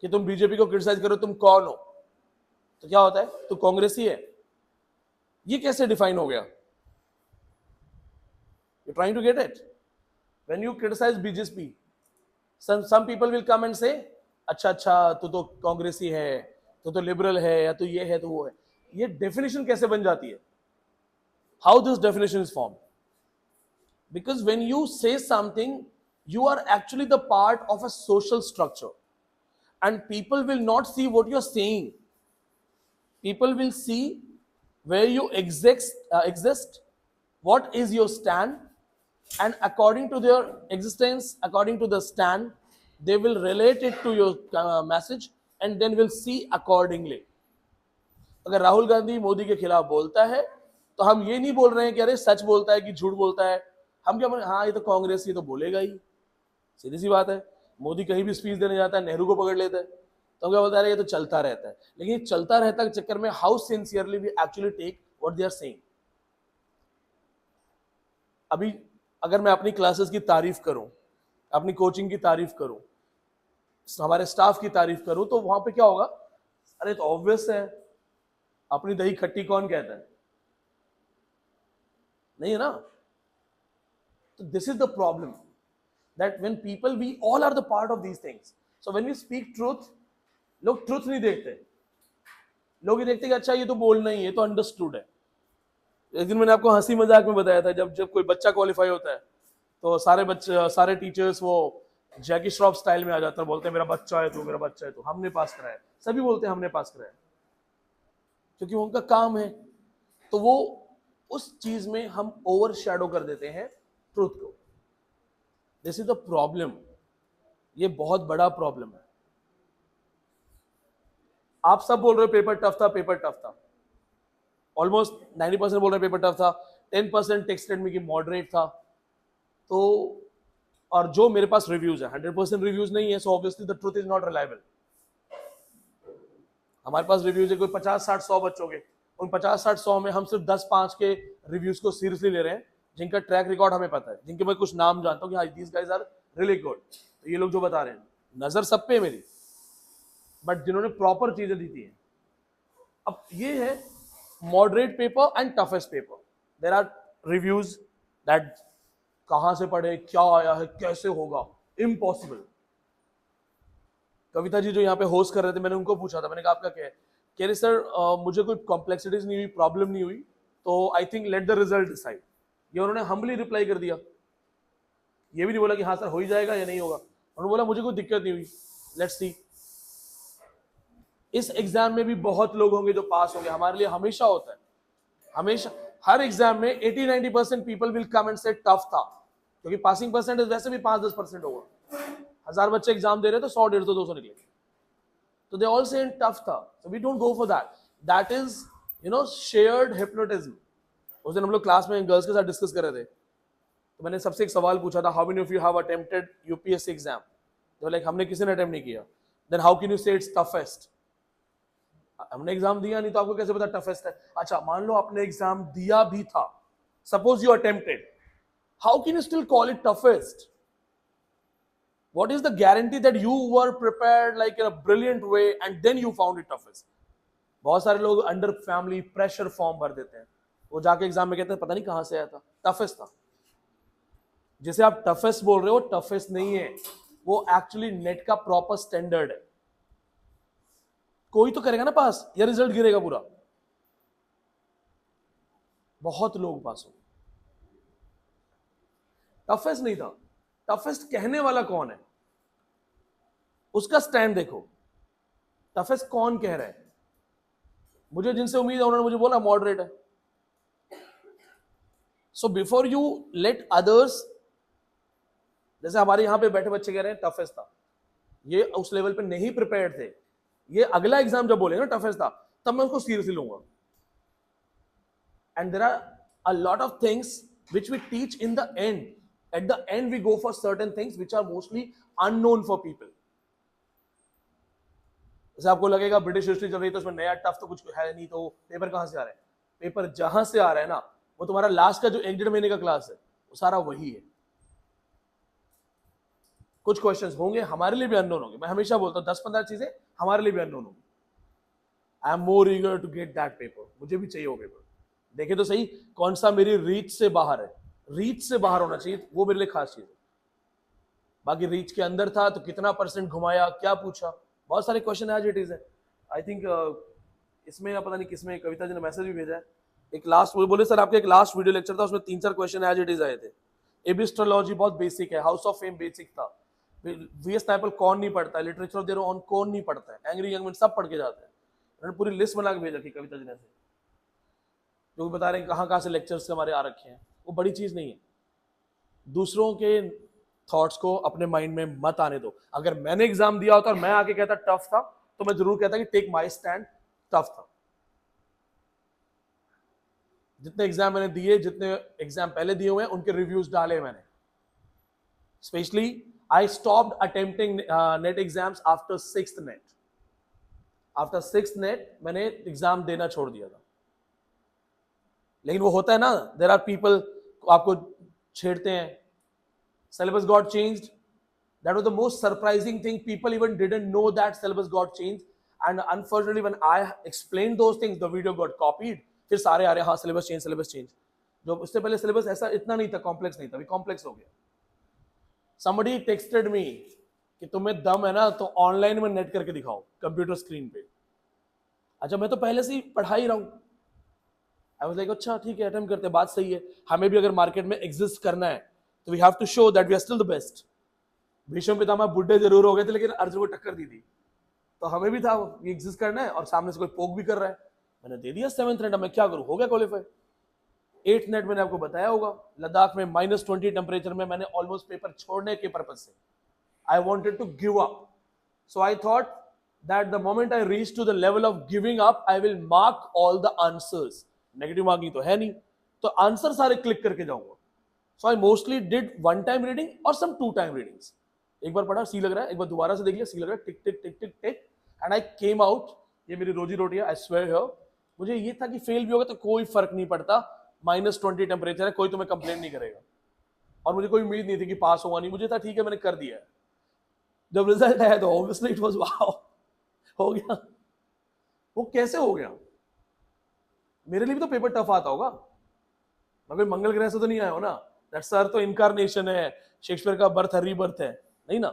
कि तुम बीजेपी को क्रिटिसाइज करो, तुम कौन हो? तो क्या होता है, तो कांग्रेसी है। ये कैसे डिफाइन हो गया? You trying to get it? When you criticise BJP, some people will come and say, अच्छा अच्छा तू तो कांग्रेसी है, तो लिबरल है, या तो ये है तो वो है। ये डेफिनेशन कैसे बन जाती है? How this definition is form? Because when you से something, you are actually the part of a social structure, and people will not see what you're saying. People will see where you exist, what is your stand, and according to their existence, according to the stand, they will relate it to your message and then will see accordingly. अगर राहुल गांधी मोदी के खिलाफ बोलता है तो हम ये नहीं बोल रहे हैं कि अरे सच बोलता है कि झूठ बोलता है। हम क्या बोल रहे हैं, हाँ ये तो कांग्रेस, ये तो बोलेगा ही, सीधी सी बात है। मोदी कहीं भी स्पीच देने जाता है, नेहरू को पकड़ लेता है, तो क्या बोलता है, ये तो चलता रहता है। लेकिन ये चलता रहता के चक्कर में how sincerely we actually take what they are saying. अभी अगर मैं अपनी क्लासेस की तारीफ करूं, अपनी कोचिंग की तारीफ करूं, हमारे स्टाफ की तारीफ करूं, तो वहां पे क्या होगा, अरे तो ऑब्वियस है, अपनी दही खट्टी कौन कहता है? नहीं है ना? तो this is the problem, that when people, we all are the part of these things. So when we speak truth, लोग ट्रूथ नहीं देखते, लोग ये देखते कि अच्छा ये तो बोलना ही है, तो अंडरस्टूड है। एक दिन मैंने आपको हंसी मजाक में बताया था, जब कोई बच्चा क्वालिफाई होता है तो सारे बच्चे, सारे टीचर्स वो जैकी श्रॉफ स्टाइल में आ जाते हैं, बोलते हैं मेरा बच्चा है तो, मेरा बच्चा है तो, हमने पास कराया। सभी बोलते हैं हमने पास कराया, क्योंकि उनका काम है। तो वो उस चीज में हम ओवर शैडो कर देते हैं ट्रूथ को। दिस इज द प्रॉब्लम, ये बहुत बड़ा प्रॉब्लम है। आप सब बोल रहे हो पेपर टफ था, पेपर टफ था, ऑलमोस्ट 90% बोल रहे पेपर टफ था, 10% टेक्स्टेड में कि मॉडरेट था। तो और जो मेरे पास रिव्यूज है 100% रिव्यूज नहीं है, so obviously the truth is not reliable. हमारे पास रिव्यूज है कोई 50, 60, 100 बच्चों के, उन 50, 60, 100 में हम सिर्फ 10, 5 के रिव्यूज को सीरियसली ले रहे हैं, जिनका ट्रैक रिकॉर्ड हमें पता है, जिनके मैं कुछ नाम जानता हूँ कि हाँ दीस गाइज आर रियली गुड। तो ये लोग जो बता रहे हैं, नजर सब पे है मेरी, बट जिन्होंने प्रॉपर चीजें दी थी। अब ये है moderate paper and toughest paper. There are reviews that कहां से पढ़े, क्या आया है, कैसे होगा, इम्पॉसिबल। कविता जी जो यहाँ पे होस्ट कर रहे थे, मैंने उनको पूछा था, मैंने कहा आपका क्या है, कह रहे सर मुझे कोई कॉम्प्लेक्सिटीज नहीं हुई, प्रॉब्लम नहीं हुई, तो I think let the result decide. ये उन्होंने हम्बली रिप्लाई कर दिया, ये भी नहीं बोला कि हाँ सर हो ही जाएगा या नहीं होगा, उन्होंने बोला मुझे कोई दिक्कत नहीं हुई, लेट्स सी। इस एग्जाम में भी बहुत लोग होंगे जो पास होंगे, हमारे लिए हमेशा होता है, हमेशा हर एग्जाम में 80-90% पीपल विल कम एंड से टफ था, क्योंकि पासिंग परसेंटेज वैसे भी 5-10% होगा। 1000 बच्चे एग्जाम दे रहे तो 100, 150, 200 निकले, तो दे ऑल से टफ था। So we don't go for that, that is shared hypnotism. उस दिन हम लोग क्लास में गर्ल्स के साथ डिस्कस कर रहे थे, तो मैंने सबसे एक सवाल पूछा था, how many of you have attempted UPSC exam? तो लाइक हमने किसी ने अटेम्प्ट नहीं किया। देन हाउ कैन यू से इट्स टफेस्ट? हमने एग्जाम दिया नहीं तो आपको कैसे पता टफेस्ट है? अच्छा मान लो आपने एग्जाम दिया भी था, suppose you attempted, how can you still call it toughest? What is the guarantee that you were prepared like in a brilliant way and then you found it toughest? बहुत सारे लोग अंडर फैमिली प्रेशर फॉर्म भर देते हैं, वो जाके exam में कहते हैं पता नहीं कहां से आया था, टफेस्ट था। जिसे आप टफेस्ट बोल रहे हो टफेस्ट नहीं है, वो एक्चुअली नेट का प्रॉपर स्टैंडर्ड है। कोई तो करेगा ना पास, या रिजल्ट गिरेगा पूरा। बहुत लोग पास हो, टफेस्ट नहीं था। टफेस्ट कहने वाला कौन है, उसका स्टैंड देखो। टफेस्ट कौन कह रहा है? मुझे जिनसे उम्मीद है उन्होंने मुझे बोला मॉडरेट है। So before you let others, जैसे हमारे यहां पे बैठे बच्चे कह रहे हैं टफेस्ट था, ये उस लेवल पे नहीं प्रिपेयर्ड थे, ये अगला एग्जाम जब बोले ना टफेस्ट था, तब मैं उसको सीरियसली लूंगा। And there are a lot of things which we teach in the end. At the end, we go for certain things which are mostly unknown for people. जैसे आपको लगेगा ब्रिटिश हिस्ट्री चल रही है तो उसमें नया टफ तो कुछ है नहीं, तो पेपर कहां से आ रहा है? पेपर जहां से आ रहा है ना, वो तुम्हारा लास्ट का जो 1-1.5 महीने का क्लास है, वो सारा वही है। कुछ क्वेश्चंस होंगे हमारे लिए भी अननोन होंगे, मैं हमेशा बोलता हूँ 10-15 चीजें हमारे लिए भी अननोन होंगी। I am more eager to get that paper, मुझे भी चाहिए वो पेपर। देखे तो सही कौन सा मेरी रीच से बाहर है, रीच से बाहर होना चाहिए, वो मेरे लिए खास चीज है। बाकी रीच के अंदर था तो कितना % घुमाया, क्या पूछा, बहुत सारे क्वेश्चन एज इट इज है। आई थिंक इसमें पता नहीं किसमें कविता जी ने मैसेज भी भेजा है, एक लास्ट वो बोले सर आपके एक लास्ट वीडियो लेक्चर था उसमें 3-4 क्वेश्चन एज इट इज आए थे। एबिस्ट्रोलॉजी बहुत बेसिक है, हाउस ऑफ फेम बेसिक था, वीएस नाइपल कौन नहीं पढ़ता है, लिटरेचर ऑफ देयर ओन कौन नहीं पढ़ता है, एंग्री यंग मैन सब पढ़ के जाते हैं। उन्होंने पूरी लिस्ट बना के भेज रखी कविता जी ने, जो बता रहे हैं कहाँ से लेक्चर्स हमारे आ रखे हैं। वो बड़ी चीज नहीं है, दूसरों के थॉट्स को अपने माइंड में मत आने दो। अगर मैंने एग्जाम दिया होता और मैं आके कहता टफ था तो मैं जरूर कहता कि टेक माई स्टैंड, टफ था। जितने एग्जाम मैंने दिए, जितने एग्जाम पहले दिए हुए हैं उनके रिव्यूज डाले मैंने। Specially I stopped attempting net exams after 6th net. After 6th net मैंने एग्जाम देना छोड़ दिया था। लेकिन वो होता है ना, देयर आर पीपल आपको छेड़ते हैं, syllabus got changed, that was the most surprising thing, people even didn't know that syllabus got changed, and unfortunately when I explained those things the video got copied, फिर सारे आ रहे हाँ syllabus change, जो उससे पहले syllabus ऐसा इतना नहीं था, कॉम्प्लेक्स नहीं था, अभी कॉम्प्लेक्स हो गया। somebody texted me कि तुम्हें दम है ना तो ऑनलाइन में नेट करके दिखाओ कंप्यूटर स्क्रीन पे। अच्छा मैं तो पहले से ही पढ़ा ही रहा हूँ। आई वाज लाइक अच्छा ठीक है अटेम्प्ट करते हैं, बात सही है, हमें भी अगर मार्केट में एग्जिस्ट करना है तो we have to show that we are still the best. Bhishma Pitamah बुढ़े जरूर हो गए थे लेकिन अर्जुन को टक्कर दी थी, तो हमें भी था ये एग्जिस्ट करना है और सामने से कोई पोक भी कर रहा है। मैंने दे दिया 7th नेट, मैं क्या करूं, हो गया क्वालिफाई। 8th नेट मैंने आपको बताया होगा, लद्दाख में -20 टेम्परेचर में मैंने ऑलमोस्ट पेपर छोड़ने के पर्पज से I wanted to give up. So I thought that the moment I reach to the level of giving up I will mark all the answers. Negative marking तो है नहीं, तो answer सारे click करके जाऊंगा। So I mostly did one time reading or some 2 time readings. एक बार पढ़ा सी लग रहा है, एक बार दोबारा से देख लिया सी लग रहा है, टिक टिक टिक टिक टिक, and I came out। ये मेरी रोजी रोटी है, I swear here। मुझे ये था कि फेल भी होगा तो कोई फर्क नहीं पड़ता, -20 टेम्परेचर है, कोई तुम्हें कंप्लेन नहीं करेगा। और मुझे कोई उम्मीद नहीं थी कि पास होगा नहीं, मुझे था ठीक है मैंने कर दिया है। जब रिजल्ट आया तो ऑब्वियसली इट वाज वाओ, हो गया। वो कैसे हो गया? मेरे लिए भी तो पेपर टफ आता होगा, मगर मंगल ग्रह से तो नहीं आया हो ना। दैट सर तो इनकारनेशन है, शेक्सपियर का बर्थ है, रीबर्थ है, नहीं ना।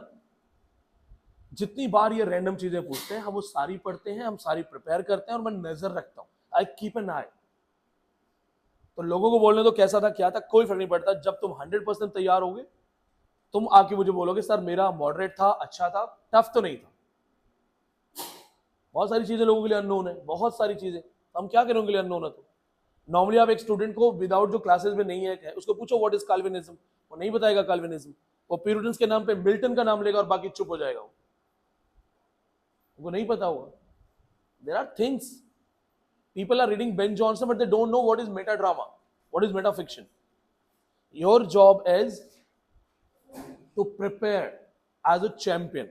जितनी बार ये रैंडम चीजें पूछते हैं हम वो सारी पढ़ते हैं, हम सारी प्रिपेयर करते हैं और मैं नजर रखता हूं, आई कीप एन आई। तो लोगों को बोलने दो कैसा था क्या था, कोई फर्क नहीं पड़ता। जब तुम 100% तैयार होगे तुम आके मुझे बोलोगे सर मेरा मॉडरेट था, अच्छा था, टफ तो नहीं था। बहुत सारी चीजें लोगों के लिए अननोन है, बहुत सारी चीजें, हम क्या करें उनके लिए अननोन है। तो नॉर्मली आप एक स्टूडेंट को विदाउट जो क्लासेस में नहीं है उसको पूछो व्हाट इज कैल्विनिज्म, वो नहीं बताएगा कैल्विनिज्म। वो प्यूरिटन्स के नाम पे मिल्टन का नाम लेगा और बाकी चुप हो जाएगा, उनको नहीं पता होगा। There are things, people are reading Ben Jonson but they don't know what is meta drama, what is meta fiction. Your job is to prepare as a champion,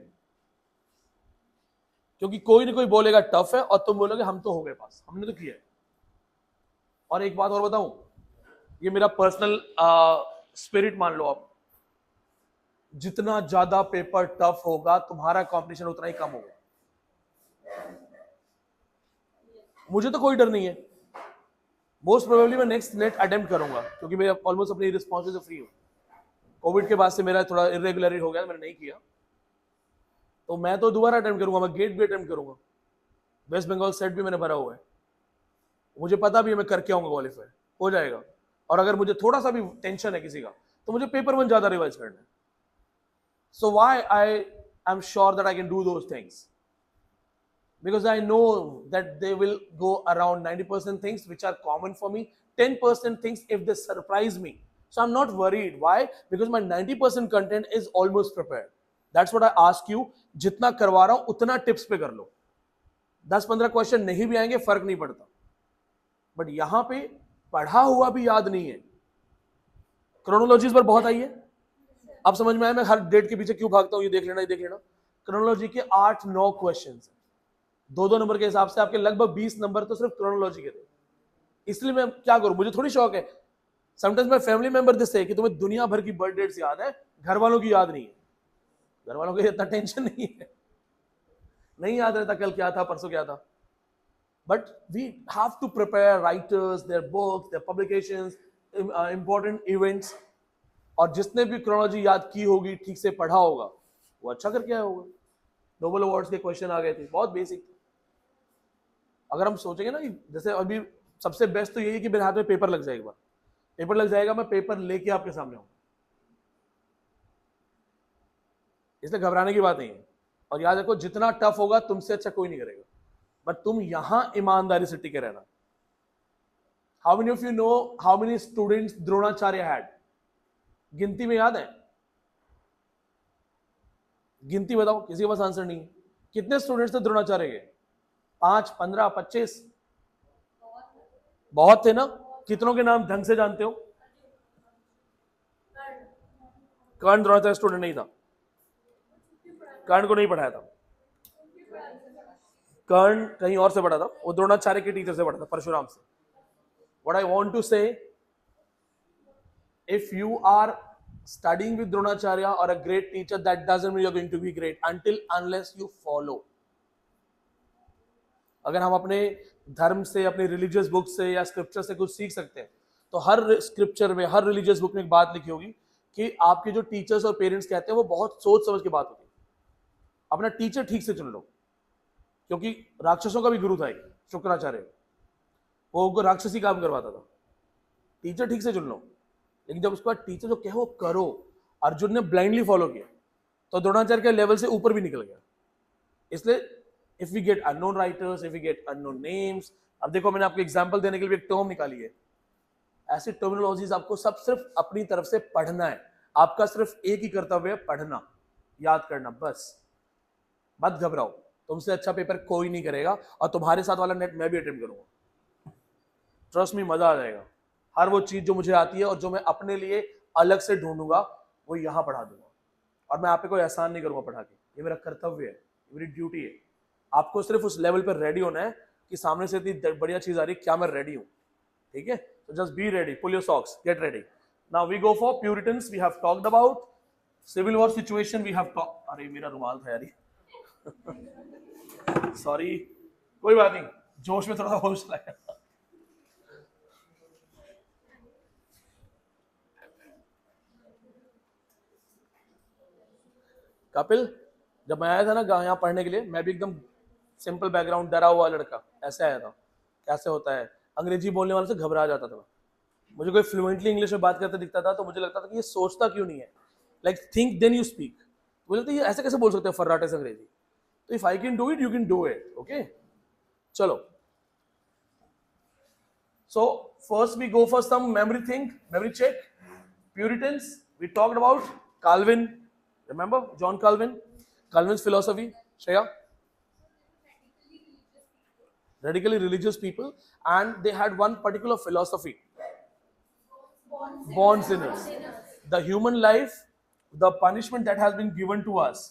क्योंकि कोई ना कोई बोलेगा टफ है और तुम बोलोगे हम तो हो गए पास, हमने तो किया है। और एक बात और बताऊं, ये मेरा पर्सनल स्पिरिट मान लो आप, जितना ज्यादा पेपर टफ होगा तुम्हारा कॉम्पिटिशन उतना ही कम होगा। मुझे तो कोई डर नहीं है, मोस्ट प्रोबेबली मैं नेक्स्ट नेट अटेम्प्ट करूंगा क्योंकि मैं ऑलमोस्ट अपनी रिस्पॉन्सिबिलिटी से फ्री हूं। कोविड के बाद से मेरा थोड़ा इरेगुलर हो गया, मैंने नहीं किया, तो मैं तो दोबारा अटेम्प्ट करूंगा, मैं गेट भी अटेम्प्ट करूंगा, वेस्ट बंगाल सेट भी मैंने भरा हुआ है, मुझे पता भी है मैं करके आऊंगा, क्वालिफाई हो जाएगा। और अगर मुझे थोड़ा सा भी टेंशन है किसी का तो मुझे पेपर 1 ज्यादा रिवाइज करना है। So why I am sure that I can do those things, because I know that they will go around 90% things which are common for me, 10% things if they surprise me, so I'm not worried. Why? Because my 90% content is almost prepared. That's what I ask you, जितना करवा रहा हूं उतना tips पे कर लो। 10-15 question नहीं भी आएंगे फर्क नहीं पड़ता, बट यहां पे पढ़ा हुआ भी याद नहीं है। क्रोनोलॉजीज पर बहुत आई है, अब समझ में आया मैं हर डेट के पीछे क्यों भागता हूं, ये देख लेना, ये देख लेना। क्रोनोलॉजी के 8-9 क्वेश्चन 2-2 नंबर के हिसाब से आपके लगभग 20 नंबर तो सिर्फ क्रोनोलॉजी के थे। इसलिए मैं क्या करूं, मुझे थोड़ी शौक है। Sometimes my family member this से कि तुम्हें दुनिया भर की बर्थ डेट्स याद है, घर वालों की याद नहीं है। घर वालों को इतना टेंशन नहीं है, नहीं याद रहता कल क्या था परसों क्या था. But we have to prepare writers, their books, their publications, important events. और जिसने भी क्रोनोलॉजी याद की होगी, ठीक से पढ़ा होगा, वो अच्छा करके आया होगा. नोबेल अवार्ड्स के क्वेश्चन आ गए थे, बहुत बेसिक. अगर हम सोचेंगे ना कि जैसे अभी सबसे बेस्ट तो यही है कि मेरे हाथ में पेपर लग जाए, एक बार पेपर लग जाएगा, मैं पेपर लेके आपके सामने हूँ, इसलिए घबराने की बात नहीं है. और याद रखो जितना टफ होगा तुमसे अच्छा कोई नहीं करेगा, बट तुम यहां ईमानदारी से टिके रहना. How many of you know how many students Dronacharya had? गिनती में याद है? गिनती बताओ, किसी के पास आंसर नहीं है. कितने स्टूडेंट्स थे द्रोणाचार्य के? 5, 15, 25? बहुत थे ना. कितनों के नाम ढंग से जानते हो? कर्ण द्रोणाचार्य स्टूडेंट नहीं था, कर्ण को नहीं पढ़ाया था. कर्ण कहीं और से पढ़ा था, वो द्रोणाचार्य के टीचर से पढ़ा था, परशुराम से. What I want to say, if you are studying with Dronacharya or a great teacher, that doesn't mean you're going to be great unless you follow. अगर हम अपने धर्म से, अपने रिलीजियस बुक से या स्क्रिप्चर से कुछ सीख सकते हैं, तो हर स्क्रिप्चर में, हर रिलीजियस बुक में एक बात लिखी होगी कि आपके जो टीचर्स और पेरेंट्स कहते हैं वो बहुत सोच समझ के बात होती है. अपना टीचर ठीक से चुन लो, क्योंकि राक्षसों का भी गुरु था एक शुक्राचार्य, वो राक्षसी काम करवाता था. टीचर ठीक से चुन लो. लेकिन जब उसके बाद टीचर जो कहे वो करो, अर्जुन ने ब्लाइंडली फॉलो किया तो द्रोणाचार्य के लेवल से ऊपर भी निकल गया. इसलिए if we get unknown writers, if we get unknown names, अब देखो मैंने आपको एग्जांपल देने के लिए एक टर्म निकाली है. ऐसी टर्मिनोलॉजीज आपको सब सिर्फ अपनी तरफ से पढ़ना है. आपका सिर्फ एक ही कर्तव्य है, पढ़ना, याद करना, बस. मत घबराओ, तुमसे अच्छा पेपर कोई नहीं करेगा, और तुम्हारे साथ वाला नेट मैं भी अटेम्प्ट करूंगा. ट्रस्ट मी, मजा आ जाएगा. हर वो चीज जो मुझे आती है और जो मैं अपने लिए अलग से ढूंढूंगा वो यहाँ पढ़ा दूंगा. और मैं आप पे कोई एहसान नहीं करूंगा पढ़ा के, ये मेरा कर्तव्य है, मेरी ड्यूटी है. आपको सिर्फ उस लेवल पर रेडी होना है कि सामने से इतनी बढ़िया चीज आ रही है, क्या मैं रेडी हूँ? ठीक है, तो just be ready, pull your socks, get ready. Now we go for Puritans. We have talked about civil war situation. We have talk, अरे मेरा रुमाल था यार, सॉरी, कोई बात नहीं, जोश में थोड़ा सा होश लाया. कपिल, जब मैं आया था ना यहाँ पढ़ने के लिए, मैं भी एकदम सिंपल बैकग्राउंड, डरा हुआ लड़का ऐसे आया था. कैसे होता है, अंग्रेजी बोलने वाले से घबरा जाता था. मुझे कोई फ्लुएंटली इंग्लिश में बात करते दिखता था तो मुझे लगता था कि ये सोचता क्यों नहीं है. Like think then you speak. मुझे लगता है ये ऐसे कैसे बोल सकते हैं फर्राटे से अंग्रेजी. तो if I can do it, you can do it. Okay, चलो. So first we go for some memory thing, memory check. Puritans, we talked about Calvin. Remember John Calvin? Calvin's philosophy. Shreya? Radically religious people, and they had one particular philosophy. Born sinners. The human life, the punishment that has been given to us.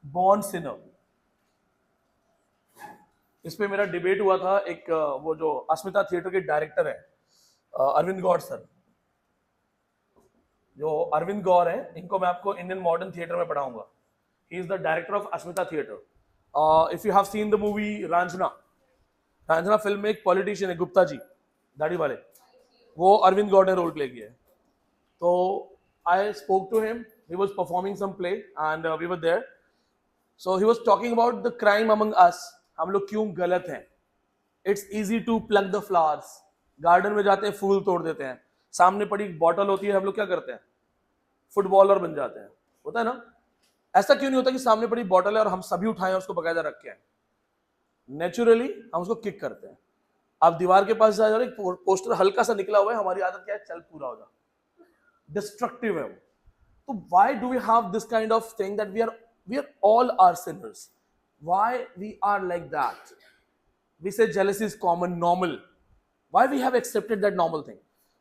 Born sinner. इस पे मेरा debate हुआ था. एक वो जो अस्मिता theatre के director है, अरविंद गौर सर, जो अरविंद गौर है, इनको मैं आपको इंडियन मॉडर्न थिएटर में पढ़ाऊंगा. He is the director of Asmita theatre. If you have seen the movie Raanjhanaa, Raanjhanaa film में एक पॉलिटिशियन है, गुप्ता जी, दाढ़ी वाले, वो अरविंद गौर ने रोल प्ले किया है. तो I spoke to him, he was performing some play and we were there. So he was talking about the crime among us. हम लोग क्यों गलत हैं. It's easy to pluck the flowers. Garden में जाते हैं, फूल तोड़ देते हैं. सामने पड़ी बॉटल होती है, हम लोग क्या करते हैं, फुटबॉलर बन जाते हैं. होता है ना. ऐसा क्यों नहीं होता कि सामने पड़ी बॉटल है और हम सभी उठाएं और उसको बकायदा रख के आए. नेचुरली हम उसको किक करते हैं. आप दीवार के पास जा रहे, पोस्टर हल्का सा निकला हुआ है, हमारी आदत क्या है, चल पूरा हो जा. डिस्ट्रक्टिव है वो. तो why do we have this kind of thing that we are all are sinners. Why we are like that. We say jealousy is common, normal. Why we have accepted that normal thing.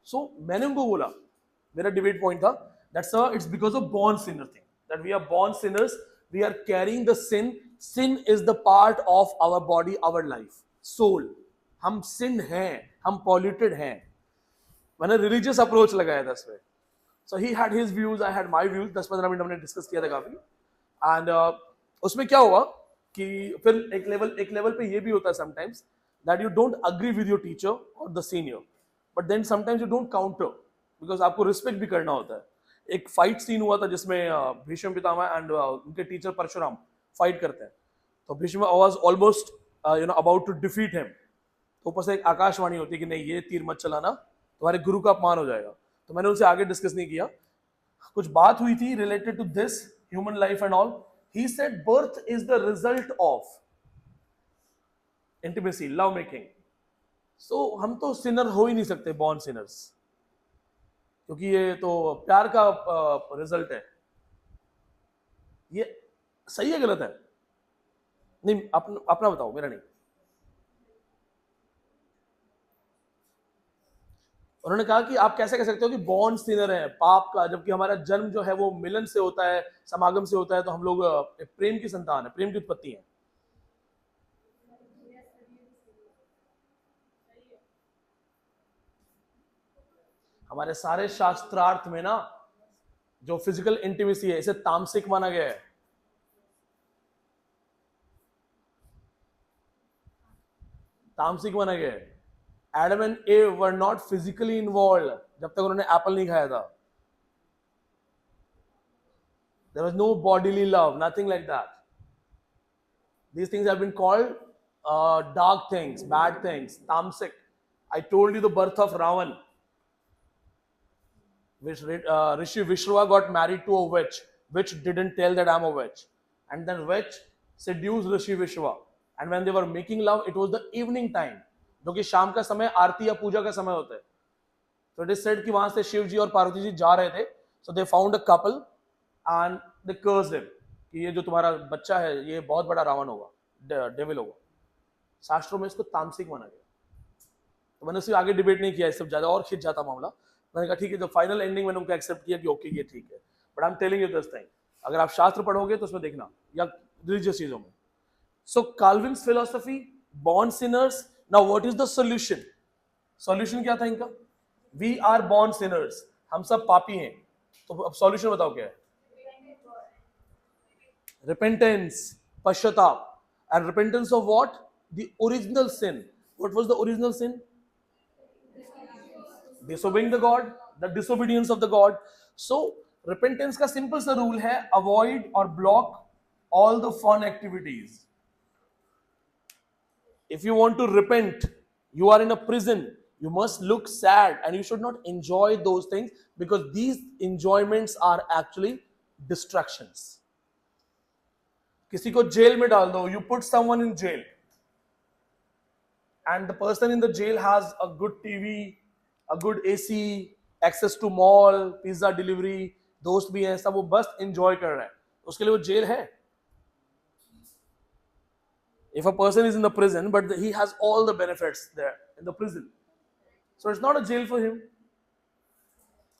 So मैंने उनको बोला, मेरा debate point था that sir, it's because of born sinner thing, that we are born sinners, we are carrying the sin. Sin is the part of our body, our life, soul. हम sin हैं, हम polluted हैं. मैंने religious approach लगाया था इसमें. So he had his views, I had my views. 10-15 minute हमने discuss किया था काफी. एंड उसमें क्या हुआ कि फिर एक लेवल पे ये भी होता है sometimes that you don't agree with your teacher और the senior, but then sometimes you don't counter, because आपको रिस्पेक्ट भी करना होता है. एक फाइट सीन हुआ था जिसमें भीष्म पितामह एंड उनके टीचर परशुराम फाइट करते हैं. तो Bhishma was almost about to defeat him. तो ऊपर से एक आकाशवाणी होती है कि नहीं ये तीर मत चलाना, तुम्हारे गुरु का अपमान हो जाएगा. तो मैंने उनसे आगे डिस्कस नहीं किया. कुछ बात हुई थी related to this human life and all. He said birth is the result of intimacy, love making. So हम तो सिनर हो ही नहीं सकते, बॉर्न सिनर्स, क्योंकि ये तो प्यार का रिजल्ट है. ये सही है गलत है? नहीं, अपना बताओ, मेरा नहीं. उन्होंने कहा कि आप कैसे कह सकते हो कि बॉर्न सिनर है पाप का, जबकि हमारा जन्म जो है वो मिलन से होता है, समागम से होता है. तो हम लोग प्रेम की संतान है, प्रेम की उत्पत्ति है. हमारे सारे शास्त्रार्थ में ना जो फिजिकल इंटीमेसी है इसे तामसिक माना गया है. तामसिक माना गया है. एडम एंड एव वर नॉट फिजिकली इन्वॉल्व जब तक उन्होंने एप्पल नहीं खाया था. There was no bodily love, nothing like that. These things have been called dark things, bad things, tamasic. I told you the birth of Ravan, which Rishi Vishwa got married to a witch, which didn't tell that I'm a witch, and then witch seduced Rishi Vishwa, and when they were making love, it was the evening time, जो कि शाम का समय आरती या पूजा का समय होता है. So it is said कि वहां से शिव जी और पार्वती जी जा रहे थे. So they found a couple and they cursed him कि ये जो तुम्हारा बच्चा है ये बहुत बड़ा रावण होगा, डेविल होगा. शास्त्रों में इसको तामसिक माना गया. तो मैंने उससे आगे डिबेट नहीं किया, सब ज्यादा और खिंच जाता मामला. मैंने कहा ठीक है, जो फाइनल एंडिंग मैंने उनको एक्सेप्ट किया कि ओके ये ठीक है. But I am telling you this thing, अगर आप शास्त्र पढ़ोगे तो उसमें देखना, या रिलीजियस चीजों में. So Calvin's philosophy, born sinners. Now what is the solution? Solution क्या था इनका? वी आर बॉर्न सिनर्स, हम सब पापी हैं. तो अब सॉल्यूशन बताओ क्या है? Repentance, पश्चाताप. And repentance of what? The original sin. What was the original sin? Disobeying the God, the disobedience of the God. So repentance का simple सा rule है, avoid or block all the fun activities. If you want to repent, you are in a prison, you must look sad and you should not enjoy those things, because these enjoyments are actually distractions. किसी को jail में डाल दो, you put someone in jail and the person in the jail has a good TV, a good AC, access to mall, pizza delivery, दोस्त भी हैं, सब वो बस enjoy कर रहे हैं, उसके लिए वो जेल है? If a person is in the prison but he has all the benefits there in the prison, so it's not a jail for him.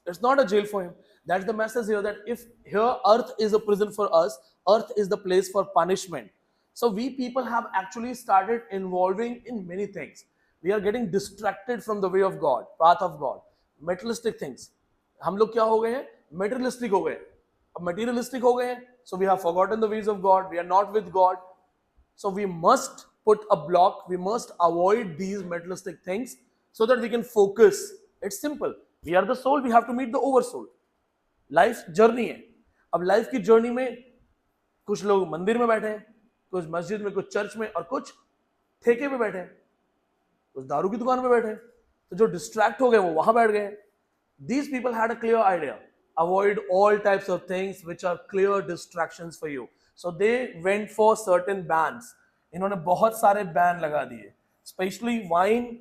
It's not a jail for him. That's the message here, that if here earth is a prison for us, earth is the place for punishment. So we people have actually started involving in many things. We are getting distracted from the way of God, path of God, materialistic things. हम लोग क्या हो गए हैं? Materialistic हो गए. अब materialistic हो गए हैं, so we have forgotten the ways of God. We are not with God. So we must put a block. We must avoid these materialistic things so that we can focus. It's simple. We are the soul. We have to meet the oversoul. Life journey है. अब life की journey में कुछ लोग मंदिर में बैठे हैं, कुछ मस्जिद में, कुछ चर्च में, और कुछ ठेके पे बैठे हैं, कुछ दारू की दुकान पे बैठे हैं. तो जो डिस्ट्रैक्ट हो गए वो वहां बैठ गए. These people had a clear idea. Avoid all types of things which are clear distractions for you. So they went for certain bans. इन्होंने बहुत सारे बैन लगा दिए. Specially wine.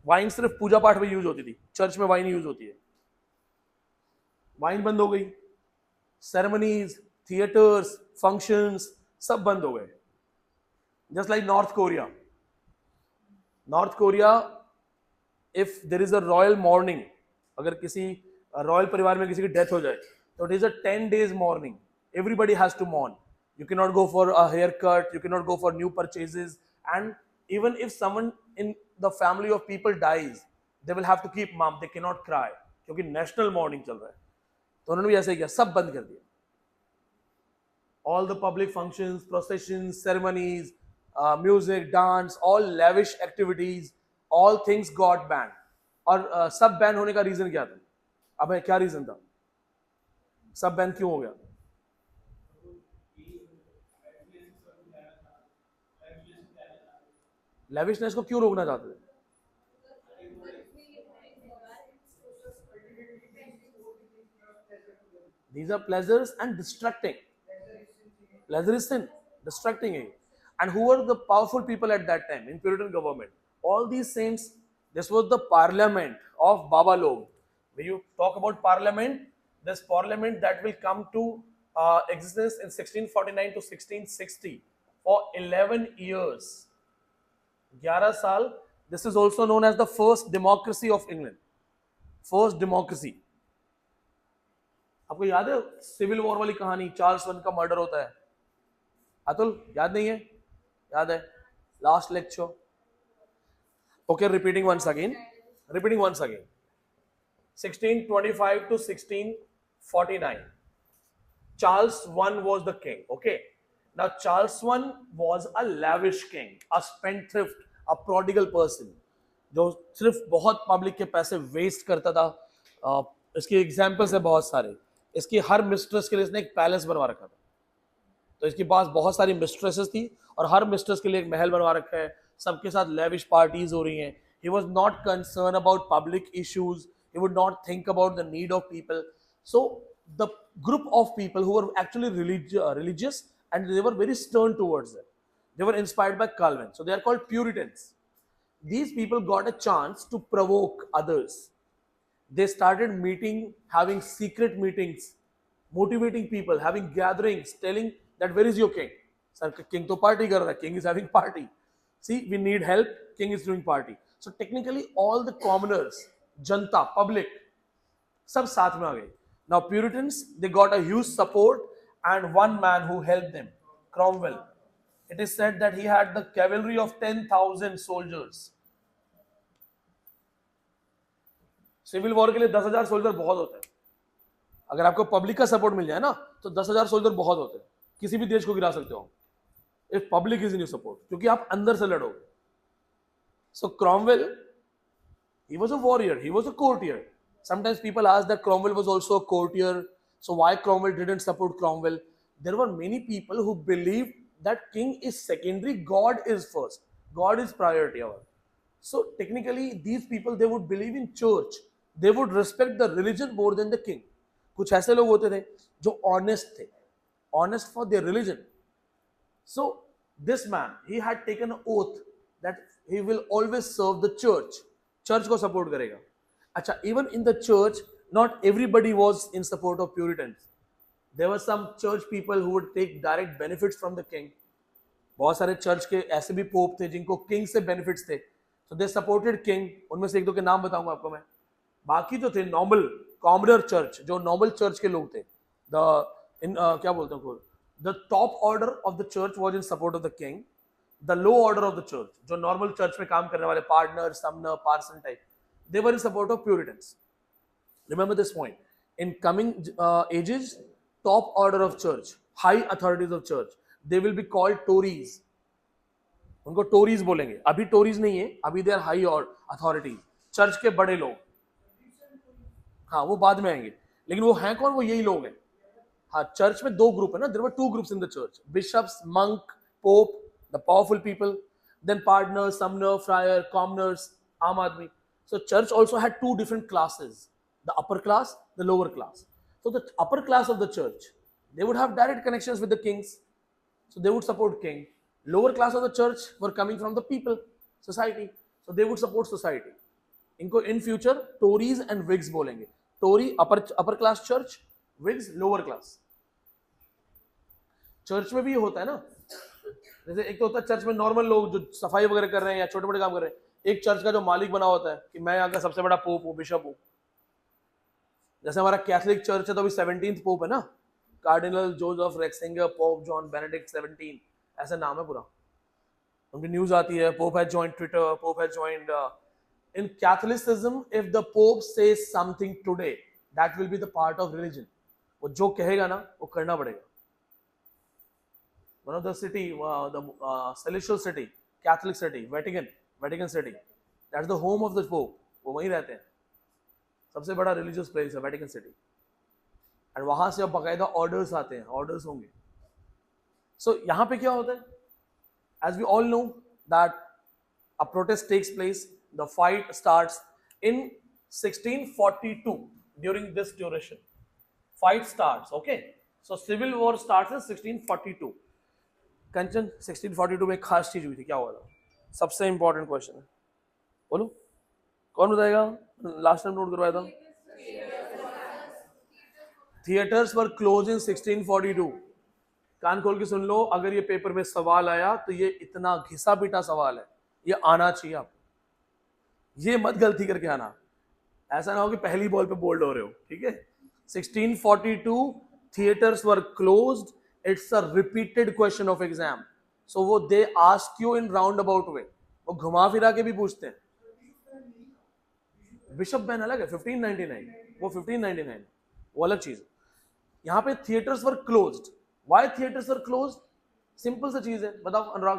वाइन सिर्फ पूजा पाठ में यूज होती थी, चर्च में वाइन यूज होती है. वाइन बंद हो गई. सेरेमनीज, थिएटर्स, फंक्शंस सब बंद हो गए. Just like North Korea. North Korea, if there is a royal mourning, अगर किसी रॉयल परिवार में किसी की डेथ हो जाए तो it is a 10 days mourning. Everybody has to mourn. You cannot go for a haircut, you cannot go for new purchases, and even if someone in the family of people dies, they will have to keep mum, they cannot cry, क्योंकि national morning चल रहा है. तो उन्होंने भी ऐसे ही किया, सब बंद कर दिया. All the public functions, processions, ceremonies, music, dance, all lavish activities, all things got banned. और सब बैन होने का रीजन क्या था? अब क्या रीजन था? सब बैन क्यों हो गया? लेविशनेस को क्यों रोकना चाहते थे? These are pleasures and distracting. Pleasure is sin, distracting you. And who were the powerful people at that time in Puritan government? All these saints. This was the parliament of Baba Log. When you talk about parliament, this parliament that will come to existence in 1649 to 1660 for 11 years. 11 साल. This is also known as the first democracy of England. First democracy. आपको याद है civil war वाली कहानी, Charles one का murder होता है? अतुल याद नहीं है? याद है? Last lecture. Okay, repeating once again. 1625 to 1649. Charles I was the king. Okay. Now Charles I was a lavish king, a spendthrift, a prodigal person, जो सिर्फ बहुत पब्लिक के पैसे वेस्ट करता था. इसके एग्जाम्पल्स है बहुत सारे. इसकी हर मिस्ट्रेस के लिए इसने एक पैलेस बनवा रखा था. तो इसके पास बहुत सारी मिस्ट्रेसेस थी और हर मिस्ट्रेस के लिए एक महल बनवा रखा है. सबके साथ लेविश पार्टीज हो रही हैं. He was not concerned about public issues. He would not think about the need of people. So the group of people who were actually religious and they were very stern towards it. They were inspired by Calvin. So they are called Puritans. These people got a chance to provoke others. They started meeting, having secret meetings, motivating people, having gatherings, telling that where is your king? Sir, king to party kar raha hai. King is having party. See, we need help. King is doing party. So technically, all the commoners, janta, public, सब साथ में आ गए. Now Puritans, they got a huge support and one man who helped them, Cromwell. It is said that he had the cavalry of 10,000 soldiers. Civil war के लिए 10,000 soldier बहुत होते हैं. अगर आपको पब्लिक का सपोर्ट मिल जाए ना तो 10,000 सोल्जर बहुत होते हैं. किसी भी देश को गिरा सकते हो if public is in your support, क्योंकि आप अंदर से लड़ोगे. सो Cromwell, he was a warrior, he was a courtier. Sometimes people ask that Cromwell was also a courtier, so why Cromwell didn't support Cromwell? There were many people who believed that king is secondary, God is first, God is priority. So technically these people, they would believe in church, they would respect the religion more than the king. कुछ ऐसे लोग होते थे जो honest थे, honest for their religion. So this man, he had taken an oath that he will always serve the church. Church को support करेगा. अच्छा, even in the church not everybody was in support of Puritans. There were some church people who would take direct benefits from the king. बहुत सारे church के ऐसे भी pope थे जिनको किंग से बेनिफिट्स थे, सो दे सपोर्टेड किंग. उनमें से एक दो के नाम बताऊंगा आपको मैं. बाकी जो थे नॉर्मल कॉमनर चर्च, जो नॉर्मल चर्च के लोग थे, क्या बोलते हैं, the top order of the church was in support of the king. The low order of the church, जो normal church में काम करने वाले partner, sumner, parson type, they were in support of Puritans. Remember this point. In coming ages, top order of church, high authorities of church, they will be called Tories. उनको Tories बोलेंगे. अभी Tories नहीं है, अभी they are high authorities. Church के बड़े लोग. हाँ, वो बाद में आएंगे. लेकिन वो हैं कौन? वो यही लोग हैं. हाँ, चर्च में दो ग्रुप है ना. There were two groups in the church: bishops, monk, pope, the powerful people, then partners, sumner, friar, commoners, aam aadmi. So church also had two different classes, the upper class, the lower class. So the upper class of the church, they would have direct connections with the kings, so they would support king. Lower class of the church were coming from the people, society, so they would support society. इनको in future Tories and Whigs बोलेंगे. Tory upper class church, Whigs lower class. Church में भी ये होता है ना. जैसे एक तो होता है चर्च में नॉर्मल लोग जो सफाई वगैरह कर रहे हैं या छोटे मोटे काम कर रहे हैं. एक चर्च का जो मालिक बना होता है कि मैं यहाँ का सबसे बड़ा पोप हूँ, बिशप हूँ. जैसे हमारा कैथोलिक चर्च है तो अभी 17th पोप है ना, cardinal Joseph Ratzinger, pope John Benedict 17, ऐसा नाम है पूरा. उनकी न्यूज आती है, pope has joined Twitter, pope has joined. In Catholicism if the pope says something today, that will be the part of religion. वो जो कहेगा ना वो करना पड़ेगा. one of the city, the celestial city, Catholic city, Vatican city. That's the home of the Pope. वो वहीं रहते हैं. सबसे बड़ा religious place है Vatican city. And वहां से अब बकायदा orders आते हैं, orders होंगे. So यहाँ पे क्या होता है? As we all know that a protest takes place, the fight starts in 1642 during this duration. Fight starts, okay? So civil war starts in 1642. कंचन 1642 में खास चीज हुई थी, क्या हुआ था? सबसे इंपॉर्टेंट क्वेश्चन है, बोलो कौन बताएगा? लास्ट टाइम नोट करवाया था. Theatres were close in 1642. कान खोल के सुन लो, अगर ये पेपर में सवाल आया तो ये इतना घिसा पीटा सवाल है, ये आना चाहिए आप, ये मत गलती करके आना. ऐसा ना हो कि पहली बॉल पे बोल्ड हो रहे हो, ठीक है? 1642 theatres were closed. It's a repeated question of exam. So वो they ask you in roundabout way. वो घुमा फिरा के भी पूछते हैं. बिशप बैन अलग है, 1599. वो 1599 वो अलग चीज. यहाँ पे theatres were closed. Why theaters were closed? Simple सा चीज है, बताओ अनुराग.